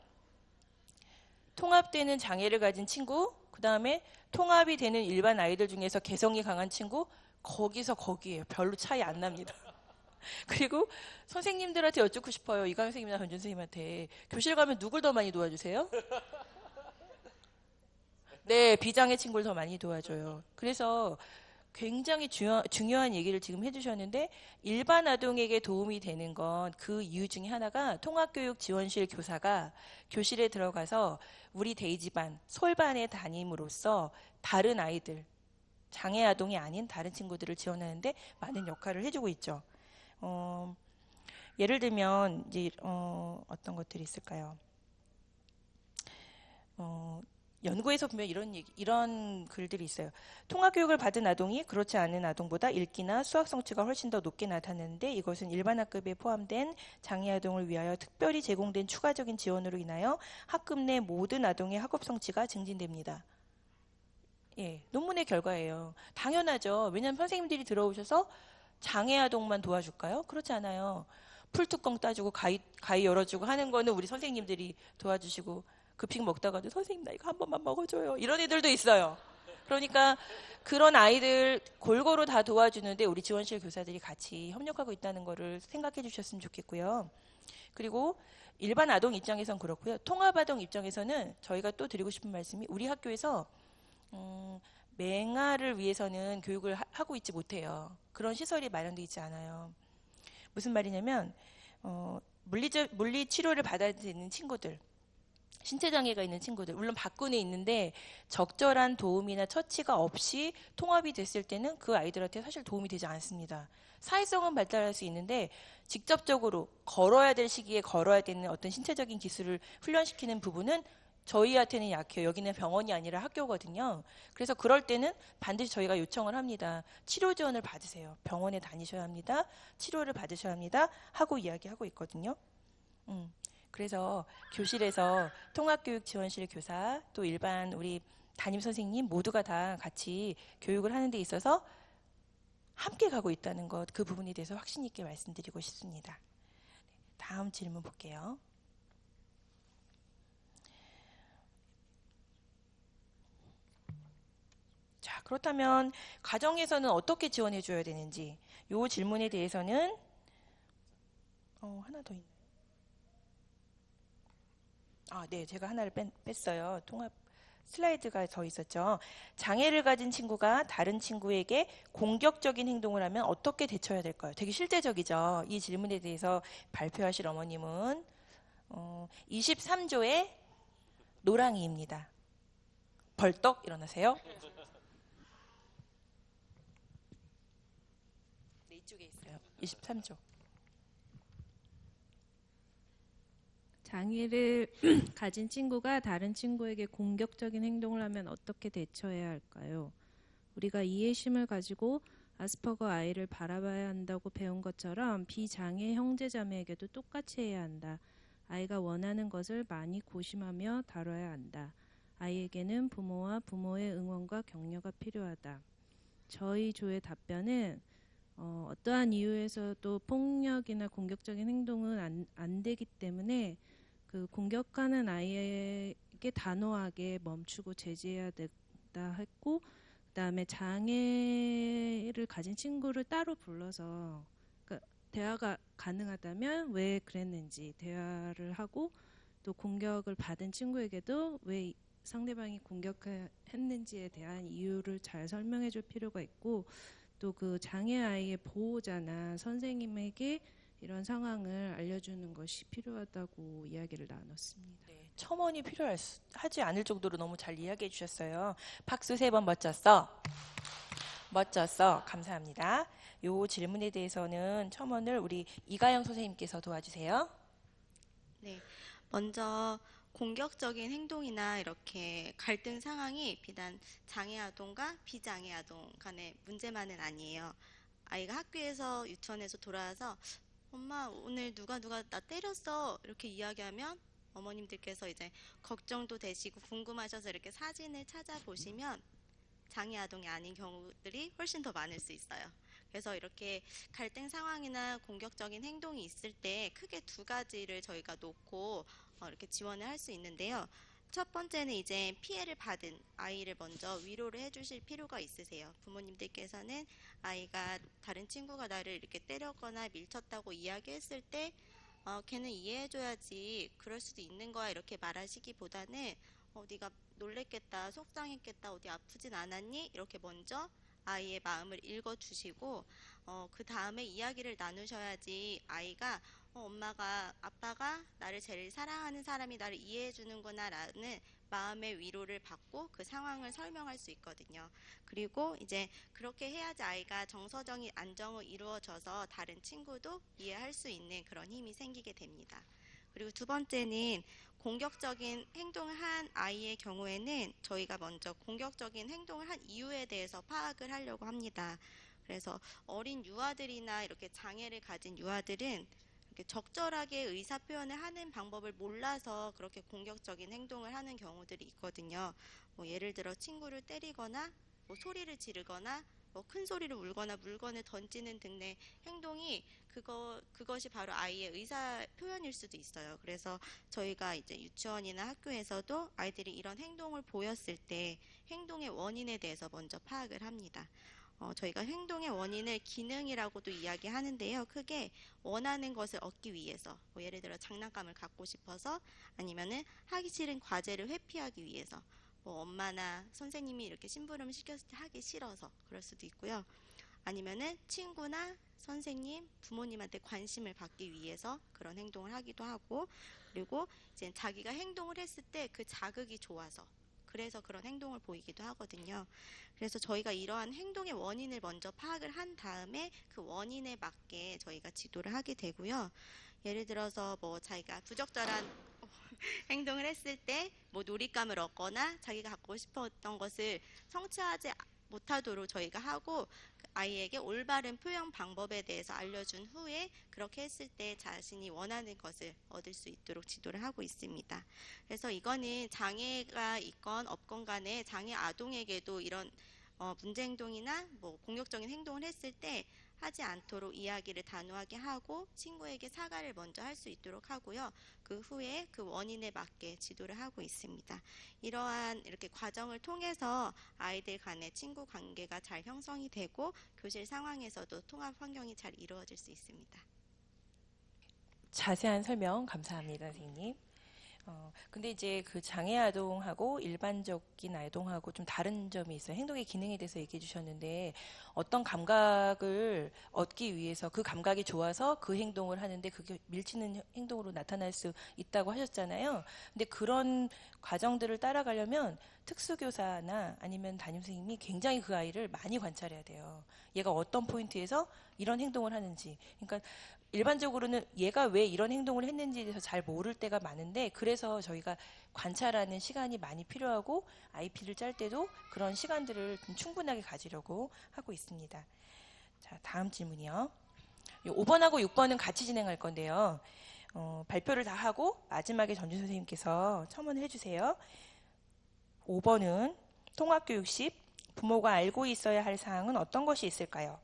[SPEAKER 2] 통합되는 장애를 가진 친구, 그 다음에 통합이 되는 일반 아이들 중에서 개성이 강한 친구, 거기서 거기에요. 별로 차이 안 납니다. 그리고 선생님들한테 여쭙고 싶어요. 이강 선생님이나 전준 선생님한테. 교실 가면 누굴 더 많이 도와주세요? 네, 비장애 친구를 더 많이 도와줘요. 그래서 굉장히 중요한 얘기를 지금 해주셨는데, 일반 아동에게 도움이 되는 건 그 이유 중에 하나가 통합교육 지원실 교사가 교실에 들어가서 우리 데이지반, 솔반에 다님으로써 다른 아이들, 장애 아동이 아닌 다른 친구들을 지원하는데 많은 역할을 해주고 있죠. 예를 들면 이제 어떤 것들이 있을까요? 연구에서 보면 이런 글들이 있어요. 통합교육을 받은 아동이 그렇지 않은 아동보다 읽기나 수학 성취가 훨씬 더 높게 나타나는데, 이것은 일반 학급에 포함된 장애 아동을 위하여 특별히 제공된 추가적인 지원으로 인하여 학급 내 모든 아동의 학업 성취가 증진됩니다. 예, 논문의 결과예요. 당연하죠. 왜냐하면 선생님들이 들어오셔서 장애 아동만 도와줄까요? 그렇지 않아요. 풀뚜껑 따주고 가위 열어주고 하는 거는 우리 선생님들이 도와주시고, 급식 먹다가도 선생님 나 이거 한 번만 먹어줘요, 이런 애들도 있어요. 그러니까 그런 아이들 골고루 다 도와주는데 우리 지원실 교사들이 같이 협력하고 있다는 거를 생각해 주셨으면 좋겠고요. 그리고 일반 아동 입장에선 그렇고요. 통합 아동 입장에서는 저희가 또 드리고 싶은 말씀이, 우리 학교에서 맹아를 위해서는 교육을 하고 있지 못해요. 그런 시설이 마련되어 있지 않아요. 무슨 말이냐면 물리 치료를 받아야 되는 친구들, 신체 장애가 있는 친구들, 물론 밖군에 있는데 적절한 도움이나 처치가 없이 통합이 됐을 때는 그 아이들한테 사실 도움이 되지 않습니다. 사회성은 발달할 수 있는데 직접적으로 걸어야 될 시기에 걸어야 되는 어떤 신체적인 기술을 훈련시키는 부분은 저희한테는 약해요. 여기는 병원이 아니라 학교거든요. 그래서 그럴 때는 반드시 저희가 요청을 합니다. 치료 지원을 받으세요. 병원에 다니셔야 합니다. 치료를 받으셔야 합니다. 하고 이야기하고 있거든요. 그래서 교실에서 통합교육지원실 교사 또 일반 우리 담임선생님 모두가 다 같이 교육을 하는 데 있어서 함께 가고 있다는 것, 그 부분에 대해서 확신 있게 말씀드리고 싶습니다. 다음 질문 볼게요. 자, 그렇다면 가정에서는 어떻게 지원해 줘야 되는지 이 질문에 대해서는 하나 더 있나요? 네, 제가 하나를 뺐어요. 통합 슬라이드가 더 있었죠. 장애를 가진 친구가 다른 친구에게 공격적인 행동을 하면 어떻게 대처해야 될까요? 되게 실제적이죠. 이 질문에 대해서 발표하실 어머님은 23조의 노랑이입니다. 벌떡 일어나세요. 네, 이쪽에 있어요. 23조.
[SPEAKER 6] 장애를 가진 친구가 다른 친구에게 공격적인 행동을 하면 어떻게 대처해야 할까요? 우리가 이해심을 가지고 아스퍼거 아이를 바라봐야 한다고 배운 것처럼 비장애 형제자매에게도 똑같이 해야 한다. 아이가 원하는 것을 많이 고심하며 다뤄야 한다. 아이에게는 부모와 부모의 응원과 격려가 필요하다. 저희 조의 답변은 어떠한 이유에서도 폭력이나 공격적인 행동은 안 되기 때문에 그 공격하는 아이에게 단호하게 멈추고 제지해야 된다 했고, 그다음에 장애를 가진 친구를 따로 불러서 그러니까 대화가 가능하다면 왜 그랬는지 대화를 하고, 또 공격을 받은 친구에게도 왜 상대방이 공격했는지에 대한 이유를 잘 설명해 줄 필요가 있고, 또 그 장애 아이의 보호자나 선생님에게 이런 상황을 알려주는 것이 필요하다고 이야기를 나눴습니다.
[SPEAKER 2] 네, 첨언이 필요하지 않을 정도로 너무 잘 이야기해 주셨어요. 박수 3번 멋졌어. 멋졌어. 감사합니다. 이 질문에 대해서는 첨언을 우리 이가영 선생님께서 도와주세요.
[SPEAKER 8] 네, 먼저 공격적인 행동이나 이렇게 갈등 상황이 비단 장애 아동과 비장애 아동 간의 문제만은 아니에요. 아이가 학교에서 유치원에서 돌아와서 엄마 오늘 누가 나 때렸어 이렇게 이야기하면 어머님들께서 이제 걱정도 되시고 궁금하셔서 이렇게 사진을 찾아보시면 장애 아동이 아닌 경우들이 훨씬 더 많을 수 있어요. 그래서 이렇게 갈등 상황이나 공격적인 행동이 있을 때 크게 2가지를 저희가 놓고 이렇게 지원을 할 수 있는데요. 첫 번째는 이제 피해를 받은 아이를 먼저 위로를 해주실 필요가 있으세요. 부모님들께서는 아이가 다른 친구가 나를 이렇게 때렸거나 밀쳤다고 이야기했을 때 걔는 이해해줘야지 그럴 수도 있는 거야 이렇게 말하시기보다는 네가 놀랬겠다, 속상했겠다, 어디 아프진 않았니? 이렇게 먼저 아이의 마음을 읽어주시고 그 다음에 이야기를 나누셔야지 아이가 엄마가 아빠가 나를 제일 사랑하는 사람이 나를 이해해주는구나 라는 마음의 위로를 받고 그 상황을 설명할 수 있거든요. 그리고 이제 그렇게 해야지 아이가 정서적인 안정이 이루어져서 다른 친구도 이해할 수 있는 그런 힘이 생기게 됩니다. 그리고 2번째는 공격적인 행동을 한 아이의 경우에는 저희가 먼저 공격적인 행동을 한 이유에 대해서 파악을 하려고 합니다. 그래서 어린 유아들이나 이렇게 장애를 가진 유아들은 이렇게 적절하게 의사표현을 하는 방법을 몰라서 그렇게 공격적인 행동을 하는 경우들이 있거든요. 예를 들어 친구를 때리거나 소리를 지르거나 큰 소리를 울거나 물건을 던지는 등의 행동이 그것이 바로 아이의 의사 표현일 수도 있어요. 그래서 저희가 이제 유치원이나 학교에서도 아이들이 이런 행동을 보였을 때 행동의 원인에 대해서 먼저 파악을 합니다. 저희가 행동의 원인을 기능이라고도 이야기하는데요. 크게 원하는 것을 얻기 위해서, 예를 들어 장난감을 갖고 싶어서, 아니면은 하기 싫은 과제를 회피하기 위해서, 뭐 엄마나 선생님이 이렇게 심부름을 시켰을 때 하기 싫어서 그럴 수도 있고요. 아니면은 친구나 선생님, 부모님한테 관심을 받기 위해서 그런 행동을 하기도 하고, 그리고 이제 자기가 행동을 했을 때 그 자극이 좋아서 그래서 그런 행동을 보이기도 하거든요. 그래서 저희가 이러한 행동의 원인을 먼저 파악을 한 다음에 그 원인에 맞게 저희가 지도를 하게 되고요. 예를 들어서 뭐 자기가 부적절한 행동을 했을 때 뭐 놀잇감을 얻거나 자기가 갖고 싶었던 것을 성취하지 못하도록 저희가 하고, 아이에게 올바른 표현 방법에 대해서 알려준 후에 그렇게 했을 때 자신이 원하는 것을 얻을 수 있도록 지도를 하고 있습니다. 그래서 이거는 장애가 있건 없건 간에 장애 아동에게도 이런 문제 행동이나 뭐 공격적인 행동을 했을 때 하지 않도록 이야기를 단호하게 하고 친구에게 사과를 먼저 할 수 있도록 하고요. 그 후에 그 원인에 맞게 지도를 하고 있습니다. 이러한 이렇게 과정을 통해서 아이들 간의 친구 관계가 잘 형성이 되고 교실 상황에서도 통합 환경이 잘 이루어질 수 있습니다.
[SPEAKER 2] 자세한 설명 감사합니다, 선생님. 근데 이제 그 장애 아동하고 일반적인 아동하고 좀 다른 점이 있어요. 행동의 기능에 대해서 얘기해 주셨는데 어떤 감각을 얻기 위해서 그 감각이 좋아서 그 행동을 하는데 그게 밀치는 행동으로 나타날 수 있다고 하셨잖아요. 근데 그런 과정들을 따라가려면 특수교사나 아니면 담임선생님이 굉장히 그 아이를 많이 관찰해야 돼요. 얘가 어떤 포인트에서 이런 행동을 하는지. 그러니까 일반적으로는 얘가 왜 이런 행동을 했는지에 대해서 잘 모를 때가 많은데, 그래서 저희가 관찰하는 시간이 많이 필요하고 IP를 짤 때도 그런 시간들을 좀 충분하게 가지려고 하고 있습니다. 자, 다음 질문이요. 5번하고 6번은 같이 진행할 건데요. 발표를 다 하고 마지막에 전주 선생님께서 첨언을 해주세요. 5번은 통합교육 시 부모가 알고 있어야 할 사항은 어떤 것이 있을까요?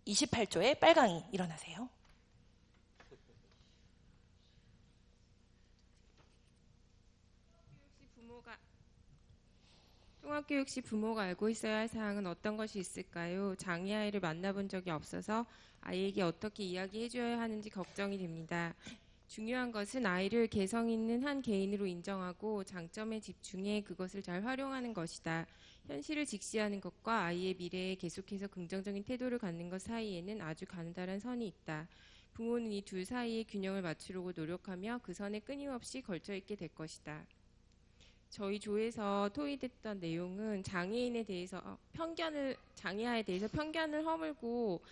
[SPEAKER 2] 28조의 빨강이 일어나세요.
[SPEAKER 6] 통합교육 시 부모가 알고 있어야 할 사항은 어떤 것이 있을까요? 장애 아이를 만나본 적이 없어서 아이에게 어떻게 이야기해줘야 하는지 걱정이 됩니다. 중요한 것은 아이를 개성 있는 한 개인으로 인정하고 장점에 집중해 그것을 잘 활용하는 것이다. 현실을 직시하는 것과 아이의 미래에 계속해서 긍정적인 태도를 갖는 것 사이에는 아주 가느다란 선이 있다. 부모는 이 둘 사이의 균형을 맞추려고 노력하며 그 선에 끊임없이 걸쳐있게 될 것이다. 저희 조에서 토의됐던 내용은 장애인에 대해서 장애아에 대해서 편견을 허물고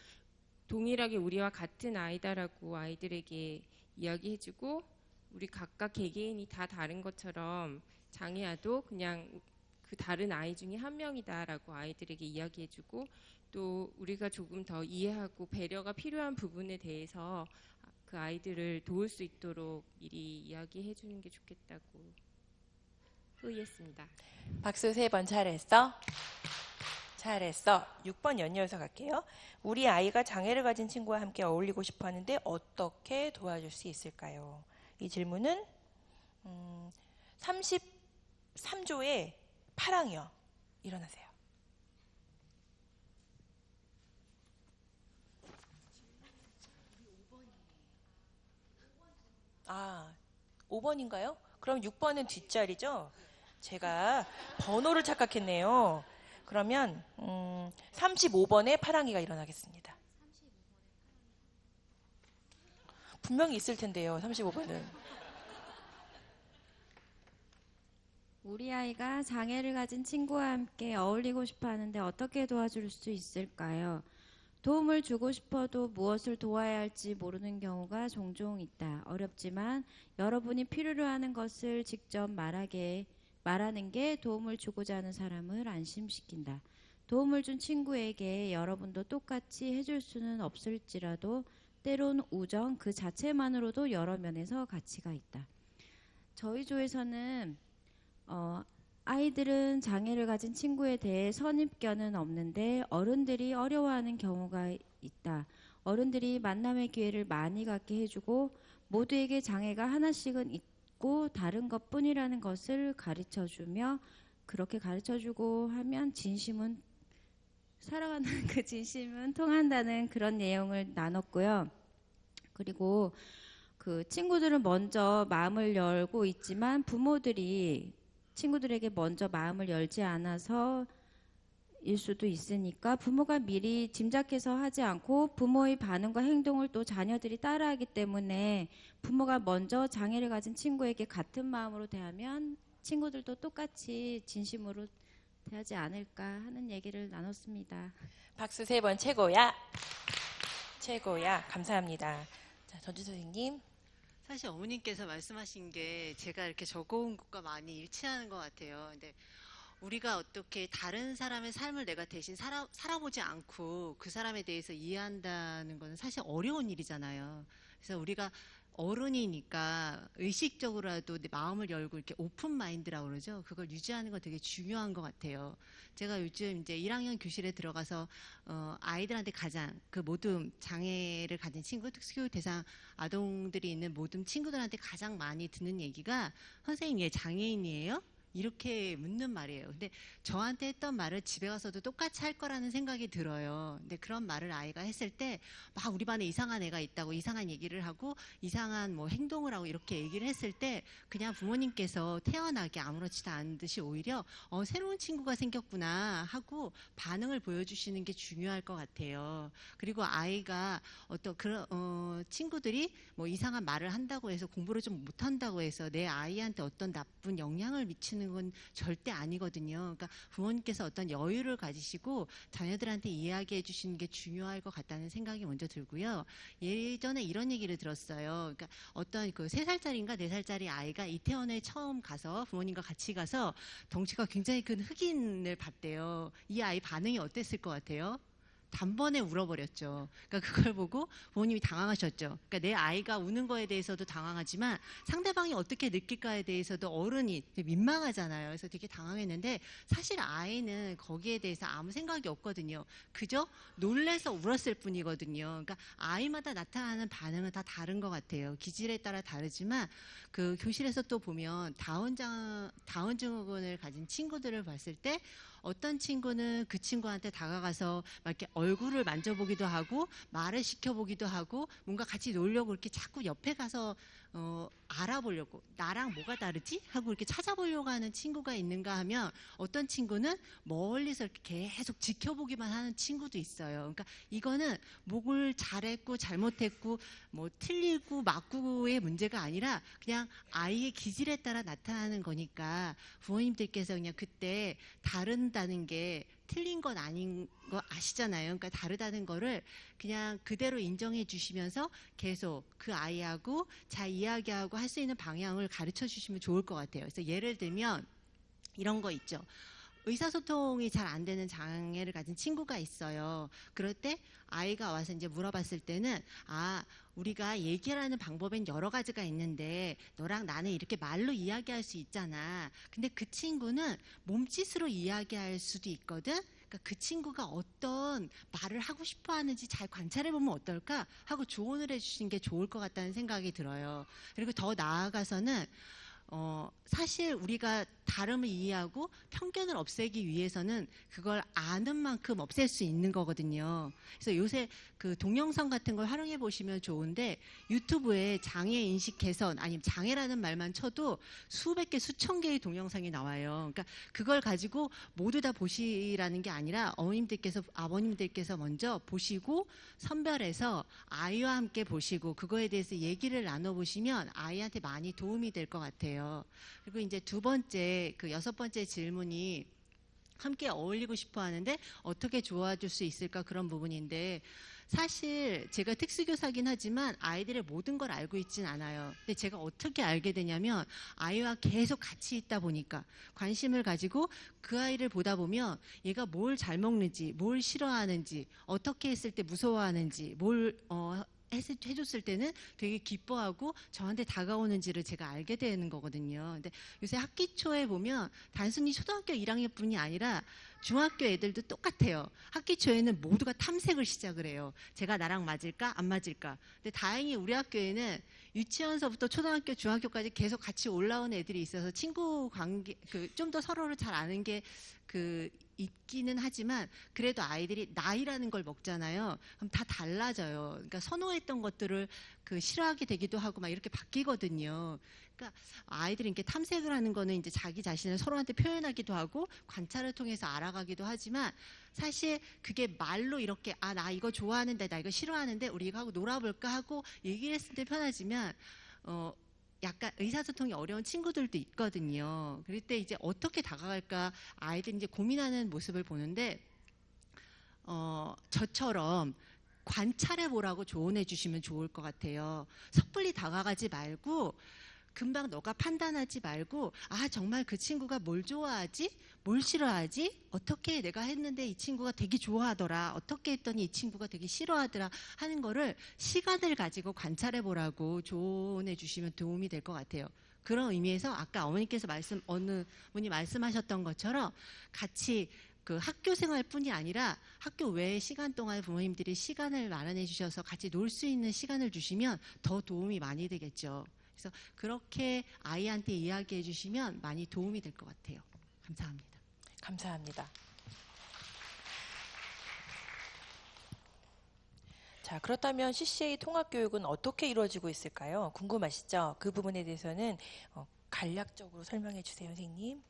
[SPEAKER 6] 동일하게 우리와 같은 아이다라고 아이들에게 이야기해주고, 우리 각각 개개인이 다 다른 것처럼 장애아도 그냥 그 다른 아이 중에 한 명이다라고 아이들에게 이야기해주고, 또 우리가 조금 더 이해하고 배려가 필요한 부분에 대해서 그 아이들을 도울 수 있도록 미리 이야기해주는 게 좋겠다고 의했습니다.
[SPEAKER 2] 박수 3번. 잘했어. 잘했어. 6번 연이어서 갈게요. 우리 아이가 장애를 가진 친구와 함께 어울리고 싶어 하는데 어떻게 도와줄 수 있을까요? 이 질문은 33조의 파랑이요. 일어나세요. 아, 5번인가요? 그럼 6번은 뒷자리죠? 제가 번호를 착각했네요. 그러면 35번에 파랑이가 일어나겠습니다. 분명히 있을 텐데요. 35번은.
[SPEAKER 9] 우리 아이가 장애를 가진 친구와 함께 어울리고 싶어 하는데 어떻게 도와줄 수 있을까요? 도움을 주고 싶어도 무엇을 도와야 할지 모르는 경우가 종종 있다. 어렵지만 여러분이 필요로 하는 것을 직접 말하는 게 도움을 주고자 하는 사람을 안심시킨다. 도움을 준 친구에게 여러분도 똑같이 해줄 수는 없을지라도 때론 우정 그 자체만으로도 여러 면에서 가치가 있다. 저희 조에서는 아이들은 장애를 가진 친구에 대해 선입견은 없는데 어른들이 어려워하는 경우가 있다. 어른들이 만남의 기회를 많이 갖게 해주고 모두에게 장애가 하나씩은 있고 다른 것뿐이라는 것을 가르쳐주며, 그렇게 가르쳐주고 하면 살아가는 그 진심은 통한다는 그런 내용을 나눴고요. 그리고 그 친구들은 먼저 마음을 열고 있지만 부모들이 친구들에게 먼저 마음을 열지 않아서 일 수도 있으니까 부모가 미리 짐작해서 하지 않고 부모의 반응과 행동을 또 자녀들이 따라하기 때문에 부모가 먼저 장애를 가진 친구에게 같은 마음으로 대하면 친구들도 똑같이 진심으로 대하지 않을까 하는 얘기를 나눴습니다.
[SPEAKER 2] 박수 3번 최고야. 최고야. 감사합니다. 자, 전주 선생님.
[SPEAKER 10] 사실 어머님께서 말씀하신 게 제가 이렇게 적어온 것과 많이 일치하는 것 같아요. 근데 우리가 어떻게 다른 사람의 삶을 내가 대신 살아보지 않고 그 사람에 대해서 이해한다는 건 사실 어려운 일이잖아요. 그래서 우리가 어른이니까 의식적으로라도 내 마음을 열고 이렇게 오픈 마인드라고 그러죠. 그걸 유지하는 거 되게 중요한 것 같아요. 제가 요즘 이제 1학년 교실에 들어가서 아이들한테 가장 그 모든 장애를 가진 친구, 특수교육 대상 아동들이 있는 모든 친구들한테 가장 많이 듣는 얘기가 선생님 얘 장애인이에요? 이렇게 묻는 말이에요. 근데 저한테 했던 말을 집에 가서도 똑같이 할 거라는 생각이 들어요. 근데 그런 말을 아이가 했을 때 막 우리 반에 이상한 애가 있다고 이상한 얘기를 하고 이상한 뭐 행동을 하고 이렇게 얘기를 했을 때 그냥 부모님께서 태어나게 아무렇지도 않은 듯이 오히려 새로운 친구가 생겼구나 하고 반응을 보여주시는 게 중요할 것 같아요. 그리고 아이가 어떤 그런 친구들이 뭐 이상한 말을 한다고 해서 공부를 좀 못한다고 해서 내 아이한테 어떤 나쁜 영향을 미치는 건 절대 아니거든요. 그러니까 부모님께서 어떤 여유를 가지시고 자녀들한테 이야기해 주시는 게 중요할 것 같다는 생각이 먼저 들고요. 예전에 이런 얘기를 들었어요. 그러니까 어떤 그 3살짜리인가 4살짜리 아이가 이태원에 처음 가서 부모님과 같이 가서 덩치가 굉장히 큰 흑인을 봤대요. 이 아이 반응이 어땠을 것 같아요? 단번에 울어버렸죠. 그러니까 그걸 보고 부모님이 당황하셨죠. 그러니까 내 아이가 우는 거에 대해서도 당황하지만 상대방이 어떻게 느낄까에 대해서도 어른이 민망하잖아요. 그래서 되게 당황했는데 사실 아이는 거기에 대해서 아무 생각이 없거든요. 그저 놀래서 울었을 뿐이거든요. 그러니까 아이마다 나타나는 반응은 다 다른 것 같아요. 기질에 따라 다르지만 그 교실에서 또 보면 다운 증후군을 가진 친구들을 봤을 때 어떤 친구는 그 친구한테 다가가서 막 이렇게 얼굴을 만져보기도 하고 말을 시켜보기도 하고 뭔가 같이 놀려고 이렇게 자꾸 옆에 가서 알아보려고 나랑 뭐가 다르지? 하고 이렇게 찾아보려고 하는 친구가 있는가 하면 어떤 친구는 멀리서 이렇게 계속 지켜보기만 하는 친구도 있어요. 그러니까 이거는 뭘 잘했고 잘못했고 뭐 틀리고 맞고의 문제가 아니라 그냥 아이의 기질에 따라 나타나는 거니까 부모님들께서 그냥 그때 다른다는 게 틀린 건 아닌 거 아시잖아요. 그러니까 다르다는 거를 그냥 그대로 인정해 주시면서 계속 그 아이하고 잘 이야기하고 할 수 있는 방향을 가르쳐 주시면 좋을 것 같아요. 그래서 예를 들면 이런 거 있죠. 의사소통이 잘 안 되는 장애를 가진 친구가 있어요. 그럴 때 아이가 와서 이제 물어봤을 때는 우리가 얘기하는 방법엔 여러 가지가 있는데 너랑 나는 이렇게 말로 이야기할 수 있잖아. 근데 그 친구는 몸짓으로 이야기할 수도 있거든. 그러니까 그 친구가 어떤 말을 하고 싶어 하는지 잘 관찰해보면 어떨까 하고 조언을 해주시는 게 좋을 것 같다는 생각이 들어요. 그리고 더 나아가서는 사실 우리가 다름을 이해하고 편견을 없애기 위해서는 그걸 아는 만큼 없앨 수 있는 거거든요. 그래서 요새 그 동영상 같은 걸 활용해 보시면 좋은데 유튜브에 장애 인식 개선 아니면 장애라는 말만 쳐도 수백 개, 수천 개의 동영상이 나와요. 그러니까 그걸 가지고 모두 다 보시라는 게 아니라 어머님들께서, 아버님들께서 먼저 보시고 선별해서 아이와 함께 보시고 그거에 대해서 얘기를 나눠보시면 아이한테 많이 도움이 될 것 같아요. 그리고 이제 두 번째, 그 6번째 질문이 함께 어울리고 싶어 하는데 어떻게 도와줄 수 있을까 그런 부분인데 사실 제가 특수교사긴 하지만 아이들의 모든 걸 알고 있진 않아요. 근데 제가 어떻게 알게 되냐면 아이와 계속 같이 있다 보니까 관심을 가지고 그 아이를 보다 보면 얘가 뭘 잘 먹는지, 뭘 싫어하는지, 어떻게 했을 때 무서워하는지, 뭘 해줬을 때는 되게 기뻐하고 저한테 다가오는지를 제가 알게 되는 거거든요. 근데 요새 학기 초에 보면 단순히 초등학교 1학년뿐이 아니라 중학교 애들도 똑같아요. 학기 초에는 모두가 탐색을 시작을 해요. 제가 나랑 맞을까? 안 맞을까? 근데 다행히 우리 학교에는 유치원서부터 초등학교, 중학교까지 계속 같이 올라온 애들이 있어서 친구 관계, 좀 더 서로를 잘 아는 게
[SPEAKER 11] 있기는 하지만 그래도 아이들이 나이라는 걸 먹잖아요. 그럼 다 달라져요. 그러니까 선호했던 것들을 싫어하게 되기도 하고 막 이렇게 바뀌거든요. 그러니까 아이들이 이렇게 탐색을 하는 거는 이제 자기 자신을 서로한테 표현하기도 하고 관찰을 통해서 알아가기도 하지만 사실 그게 말로 이렇게 나 이거 좋아하는데 나 이거 싫어하는데 우리 이거 하고 놀아볼까 하고 얘기를 했을 때 편하지만 약간 의사소통이 어려운 친구들도 있거든요. 그럴 때 이제 어떻게 다가갈까 아이들이 이제 고민하는 모습을 보는데 저처럼 관찰해 보라고 조언해 주시면 좋을 것 같아요. 섣불리 다가가지 말고 금방 너가 판단하지 말고 정말 그 친구가 뭘 좋아하지? 뭘 싫어하지? 어떻게 내가 했는데 이 친구가 되게 좋아하더라. 어떻게 했더니 이 친구가 되게 싫어하더라 하는 거를 시간을 가지고 관찰해 보라고 조언해 주시면 도움이 될 것 같아요. 그런 의미에서 아까 어머니께서 어느 분이 말씀하셨던 것처럼 같이 학교 생활뿐이 아니라 학교 외의 시간 동안 부모님들이 시간을 마련해 주셔서 같이 놀 수 있는 시간을 주시면 더 도움이 많이 되겠죠. 그래서 그렇게 아이한테 이야기해 주시면 많이 도움이 될 것 같아요. 감사합니다.
[SPEAKER 2] 감사합니다. 자, 그렇다면 CCA 통합교육은 어떻게 이루어지고 있을까요? 궁금하시죠? 그 부분에 대해서는 간략적으로 설명해 주세요, 선생님.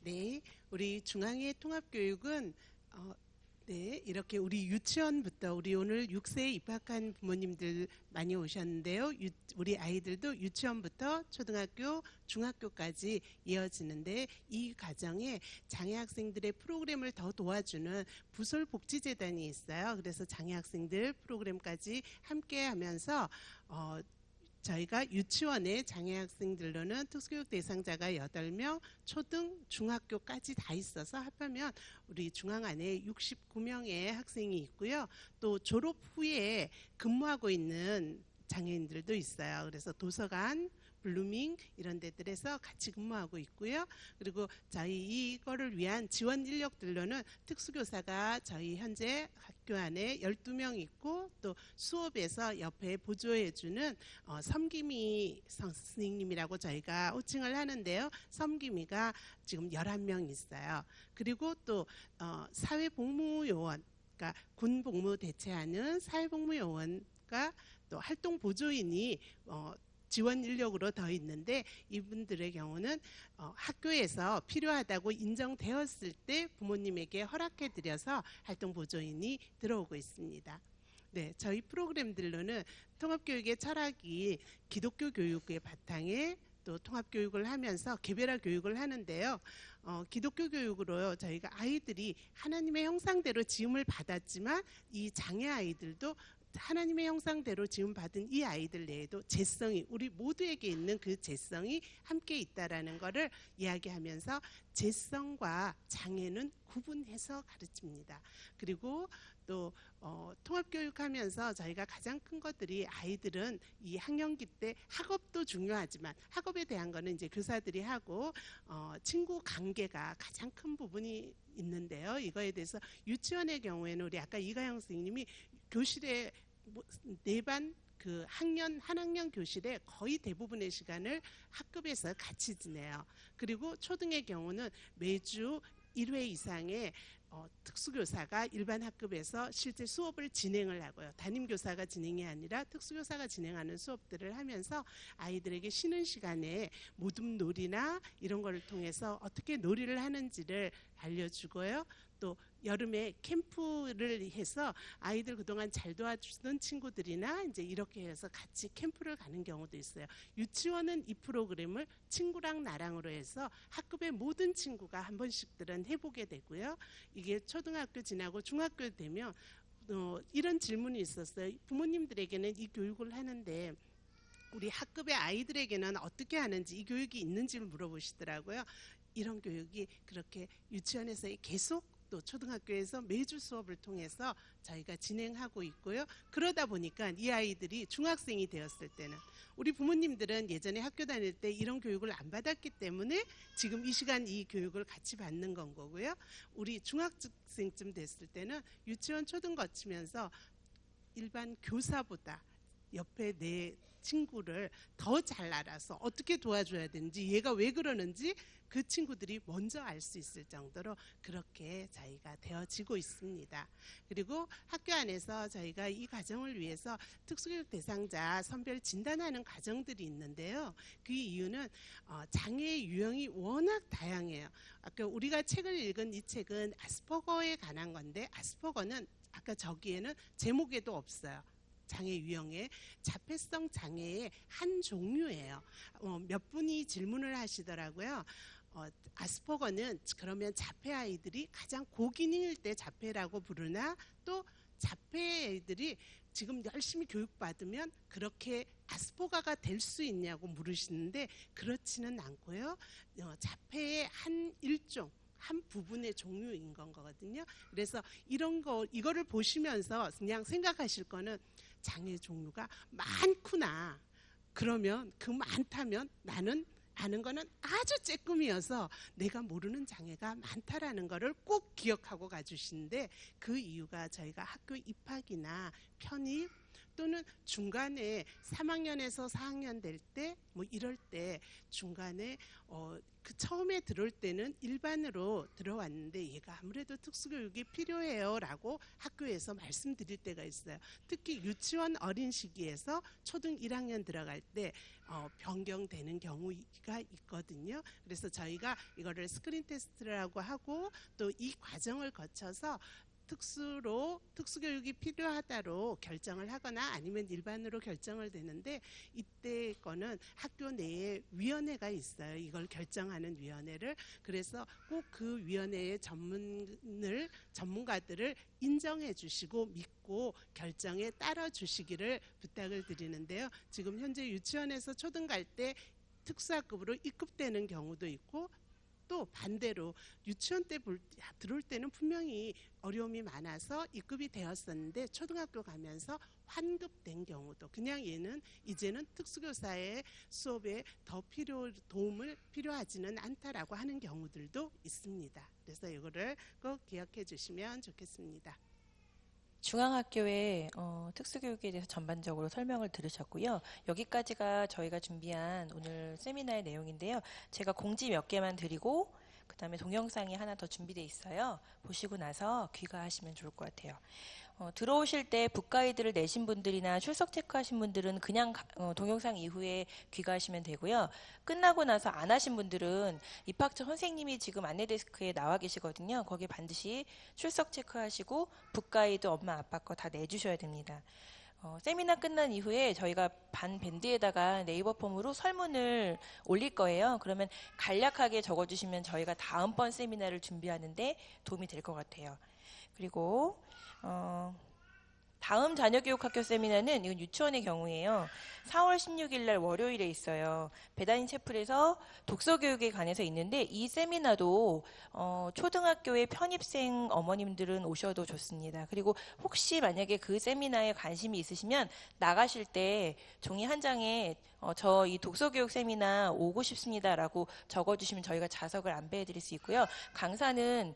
[SPEAKER 4] 네, 우리 중앙의 통합교육은 네, 이렇게 우리 유치원부터 우리 오늘 6세에 입학한 부모님들 많이 오셨는데요. 우리 아이들도 유치원부터 초등학교, 중학교까지 이어지는데 이 과정에 장애 학생들의 프로그램을 더 도와주는 부솔복지재단이 있어요. 그래서 장애 학생들 프로그램까지 함께 하면서 저희가 유치원의 장애 학생들로는 특수교육 대상자가 8명, 초등, 중학교까지 다 있어서 합하면 우리 중앙 안에 69명의 학생이 있고요. 또 졸업 후에 근무하고 있는 장애인들도 있어요. 그래서 도서관, 블루밍 이런 데들에서 같이 근무하고 있고요. 그리고 저희 이거를 위한 지원 인력들로는 특수교사가 저희 현재 학교 안에 12명 있고 또 수업에서 옆에 보조해주는 섬김이 선생님이라고 저희가 호칭을 하는데요. 섬김이가 지금 11명 있어요. 그리고 또 사회복무요원, 그러니까 군복무 대체하는 사회복무요원과 또 활동보조인이 지원 인력으로 더 있는데 이분들의 경우는 학교에서 필요하다고 인정되었을 때 부모님에게 허락해 드려서 활동 보조인이 들어오고 있습니다. 네, 저희 프로그램들로는 통합교육의 철학이 기독교 교육의 바탕에 또 통합교육을 하면서 개별화 교육을 하는데요. 기독교 교육으로 저희가 아이들이 하나님의 형상대로 지음을 받았지만 이 장애 아이들도 하나님의 형상대로 지음받은 이 아이들 내에도 재성이 우리 모두에게 있는 그 재성이 함께 있다라는 것을 이야기하면서 재성과 장애는 구분해서 가르칩니다. 그리고 또 통합교육하면서 저희가 가장 큰 것들이 아이들은 이 학령기 때 학업도 중요하지만 학업에 대한 거는 이제 교사들이 하고 친구 관계가 가장 큰 부분이 있는데요. 이거에 대해서 유치원의 경우에는 우리 아까 이가영 선생님이 교실에 네반 한 학년 교실에 거의 대부분의 시간을 학급에서 같이 지내요. 그리고 초등의 경우는 매주 1회 이상의 특수교사가 일반 학급에서 실제 수업을 진행을 하고요. 담임교사가 진행이 아니라 특수교사가 진행하는 수업들을 하면서 아이들에게 쉬는 시간에 모둠놀이나 이런 거를 통해서 어떻게 놀이를 하는지를 알려주고요. 또 여름에 캠프를 해서 아이들 그동안 잘 도와주던 친구들이나 이제 이렇게 해서 같이 캠프를 가는 경우도 있어요. 유치원은 이 프로그램을 친구랑 나랑으로 해서 학급의 모든 친구가 한 번씩들은 해보게 되고요. 이게 초등학교 지나고 중학교 되면 이런 질문이 있었어요. 부모님들에게는 이 교육을 하는데 우리 학급의 아이들에게는 어떻게 하는지 이 교육이 있는지를 물어보시더라고요. 이런 교육이 그렇게 유치원에서 계속 또 초등학교에서 매주 수업을 통해서 저희가 진행하고 있고요. 그러다 보니까 이 아이들이 중학생이 되었을 때는 우리 부모님들은 예전에 학교 다닐 때 이런 교육을 안 받았기 때문에 지금 이 시간 이 교육을 같이 받는 건 거고요. 우리 중학생쯤 됐을 때는 유치원 초등 거치면서 일반 교사보다 옆에 내 친구를 더 잘 알아서 어떻게 도와줘야 되는지, 얘가 왜 그러는지 그 친구들이 먼저 알 수 있을 정도로 그렇게 저희가 되어지고 있습니다. 그리고 학교 안에서 저희가 이 과정을 위해서 특수교육 대상자 선별 진단하는 과정들이 있는데요. 그 이유는 장애의 유형이 워낙 다양해요. 아까 우리가 책을 읽은 이 책은 아스퍼거에 관한 건데, 아스퍼거는 아까 저기에는 제목에도 없어요. 장애 유형의 자폐성 장애의 한 종류예요. 몇 분이 질문을 하시더라고요. 아스퍼거는 그러면 자폐 아이들이 가장 고기능일 때 자폐라고 부르나, 또 자폐 아이들이 지금 열심히 교육받으면 그렇게 아스퍼거가 될 수 있냐고 물으시는데, 그렇지는 않고요. 자폐의 한 일종, 한 부분의 종류인 거거든요. 그래서 이거를 보시면서 그냥 생각하실 거는 장애 종류가 많구나. 그러면 그 많다면 나는 아는 거는 아주 쬐끔이어서 내가 모르는 장애가 많다라는 거를 꼭 기억하고 가주시는데, 그 이유가 저희가 학교 입학이나 편입 또는 중간에 3학년에서 4학년 될 때 뭐 이럴 때 중간에 그 처음에 들어올 때는 일반으로 들어왔는데 얘가 아무래도 특수교육이 필요해요 라고 학교에서 말씀드릴 때가 있어요. 특히 유치원 어린 시기에서 초등 1학년 들어갈 때 변경되는 경우가 있거든요. 그래서 저희가 이거를 스크린 테스트라고 하고, 또 이 과정을 거쳐서 특수교육이 필요하다로 결정을 하거나 아니면 일반으로 결정을 되는데, 이때 거는 학교 내에 위원회가 있어요. 이걸 결정하는 위원회를. 그래서 꼭 그 위원회의 전문가들을 인정해 주시고 믿고 결정에 따라 주시기를 부탁을 드리는데요. 지금 현재 유치원에서 초등 갈 때 특수학급으로 입급되는 경우도 있고, 또 반대로 유치원 때 들어올 때는 분명히 어려움이 많아서 입급이 되었었는데 초등학교 가면서 환급된 경우도, 그냥 얘는 이제는 특수교사의 수업에 더 도움을 필요하지는 않다라고 하는 경우들도 있습니다. 그래서 이거를 꼭 기억해 주시면 좋겠습니다.
[SPEAKER 2] 중앙학교의 특수교육에 대해서 전반적으로 설명을 들으셨고요. 여기까지가 저희가 준비한 오늘 세미나의 내용인데요. 제가 공지 몇 개만 드리고 그 다음에 동영상이 하나 더 준비되어 있어요. 보시고 나서 귀가하시면 좋을 것 같아요. 들어오실 때 북가이드를 내신 분들이나 출석 체크하신 분들은 그냥 동영상 이후에 귀가하시면 되고요. 끝나고 나서 안 하신 분들은 입학처 선생님이 지금 안내데스크에 나와 계시거든요. 거기에 반드시 출석 체크하시고 북가이드 엄마 아빠 거 다 내주셔야 됩니다. 세미나 끝난 이후에 저희가 반 밴드에다가 네이버 폼으로 설문을 올릴 거예요. 그러면 간략하게 적어주시면 저희가 다음번 세미나를 준비하는데 도움이 될 것 같아요. 그리고 다음 자녀교육학교 세미나는 이건 유치원의 경우에요. 4월 16일 날 월요일에 있어요. 배다인 채플에서 독서교육에 관해서 있는데, 이 세미나도 초등학교의 편입생 어머님들은 오셔도 좋습니다. 그리고 혹시 만약에 그 세미나에 관심이 있으시면 나가실 때 종이 한 장에 저 이 독서교육 세미나 오고 싶습니다라고 적어주시면 저희가 자석을 안배해드릴 수 있고요. 강사는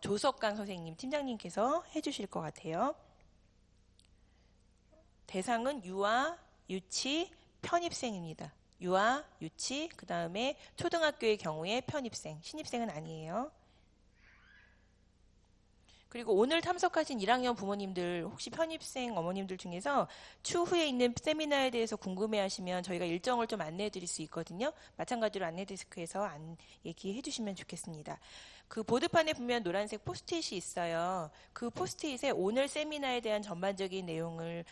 [SPEAKER 2] 조석강 선생님, 팀장님께서 해주실 것 같아요. 대상은 유아, 유치, 편입생입니다. 유아, 유치, 그 다음에 초등학교의 경우에 편입생, 신입생은 아니에요. 그리고 오늘 참석하신 1학년 부모님들, 혹시 편입생 어머님들 중에서 추후에 있는 세미나에 대해서 궁금해하시면 저희가 일정을 좀 안내해 드릴 수 있거든요. 마찬가지로 안내데스크에서 얘기해 주시면 좋겠습니다. 그 보드판에 보면 노란색 포스트잇이 있어요. 그 포스트잇에 오늘 세미나에 대한 전반적인 내용을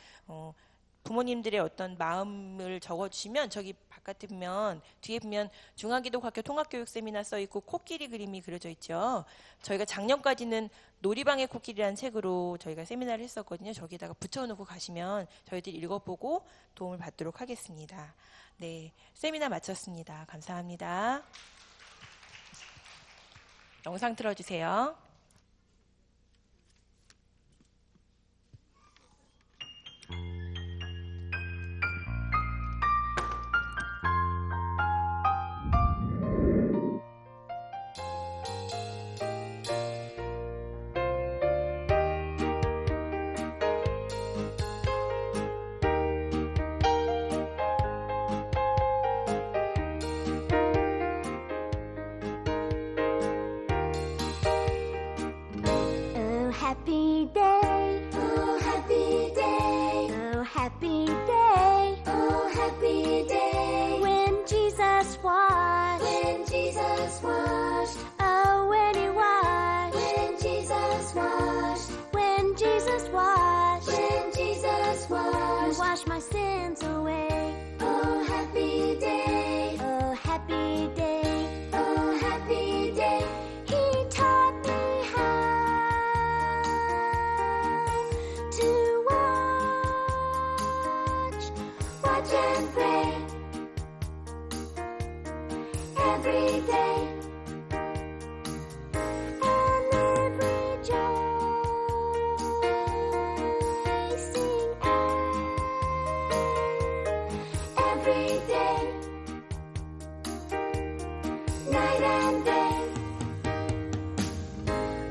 [SPEAKER 2] 부모님들의 어떤 마음을 적어주시면 저기 바깥에 보면 뒤에 보면 중앙기독학교 통합교육 세미나 써있고 코끼리 그림이 그려져 있죠. 저희가 작년까지는 놀이방의 코끼리라는 책으로 저희가 세미나를 했었거든요. 저기다가 붙여놓고 가시면 저희들이 읽어보고 도움을 받도록 하겠습니다. 네, 세미나 마쳤습니다. 감사합니다. 영상 틀어주세요.
[SPEAKER 12] and pray every day. And live rejoicing every day, night and day.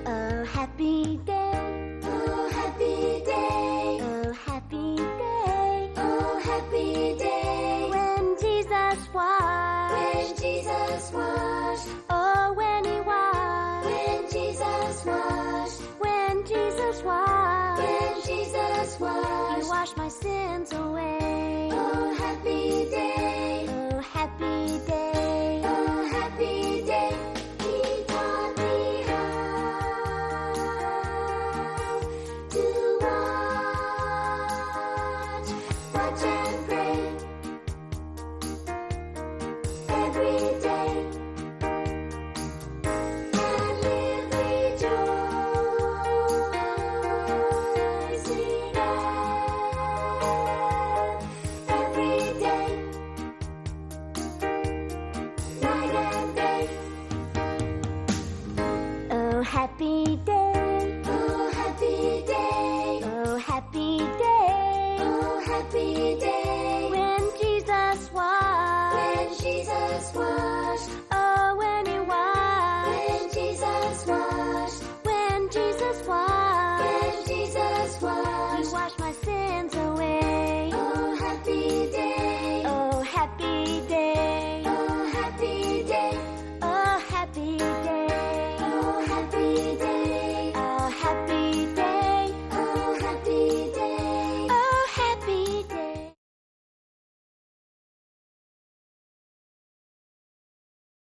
[SPEAKER 12] Oh, happy day. Oh, happy day. Oh, happy day. Oh, happy day. When Jesus washed. When Jesus washed. Oh, when he washed. When Jesus washed. When Jesus washed. When Jesus washed. He washed my sins away.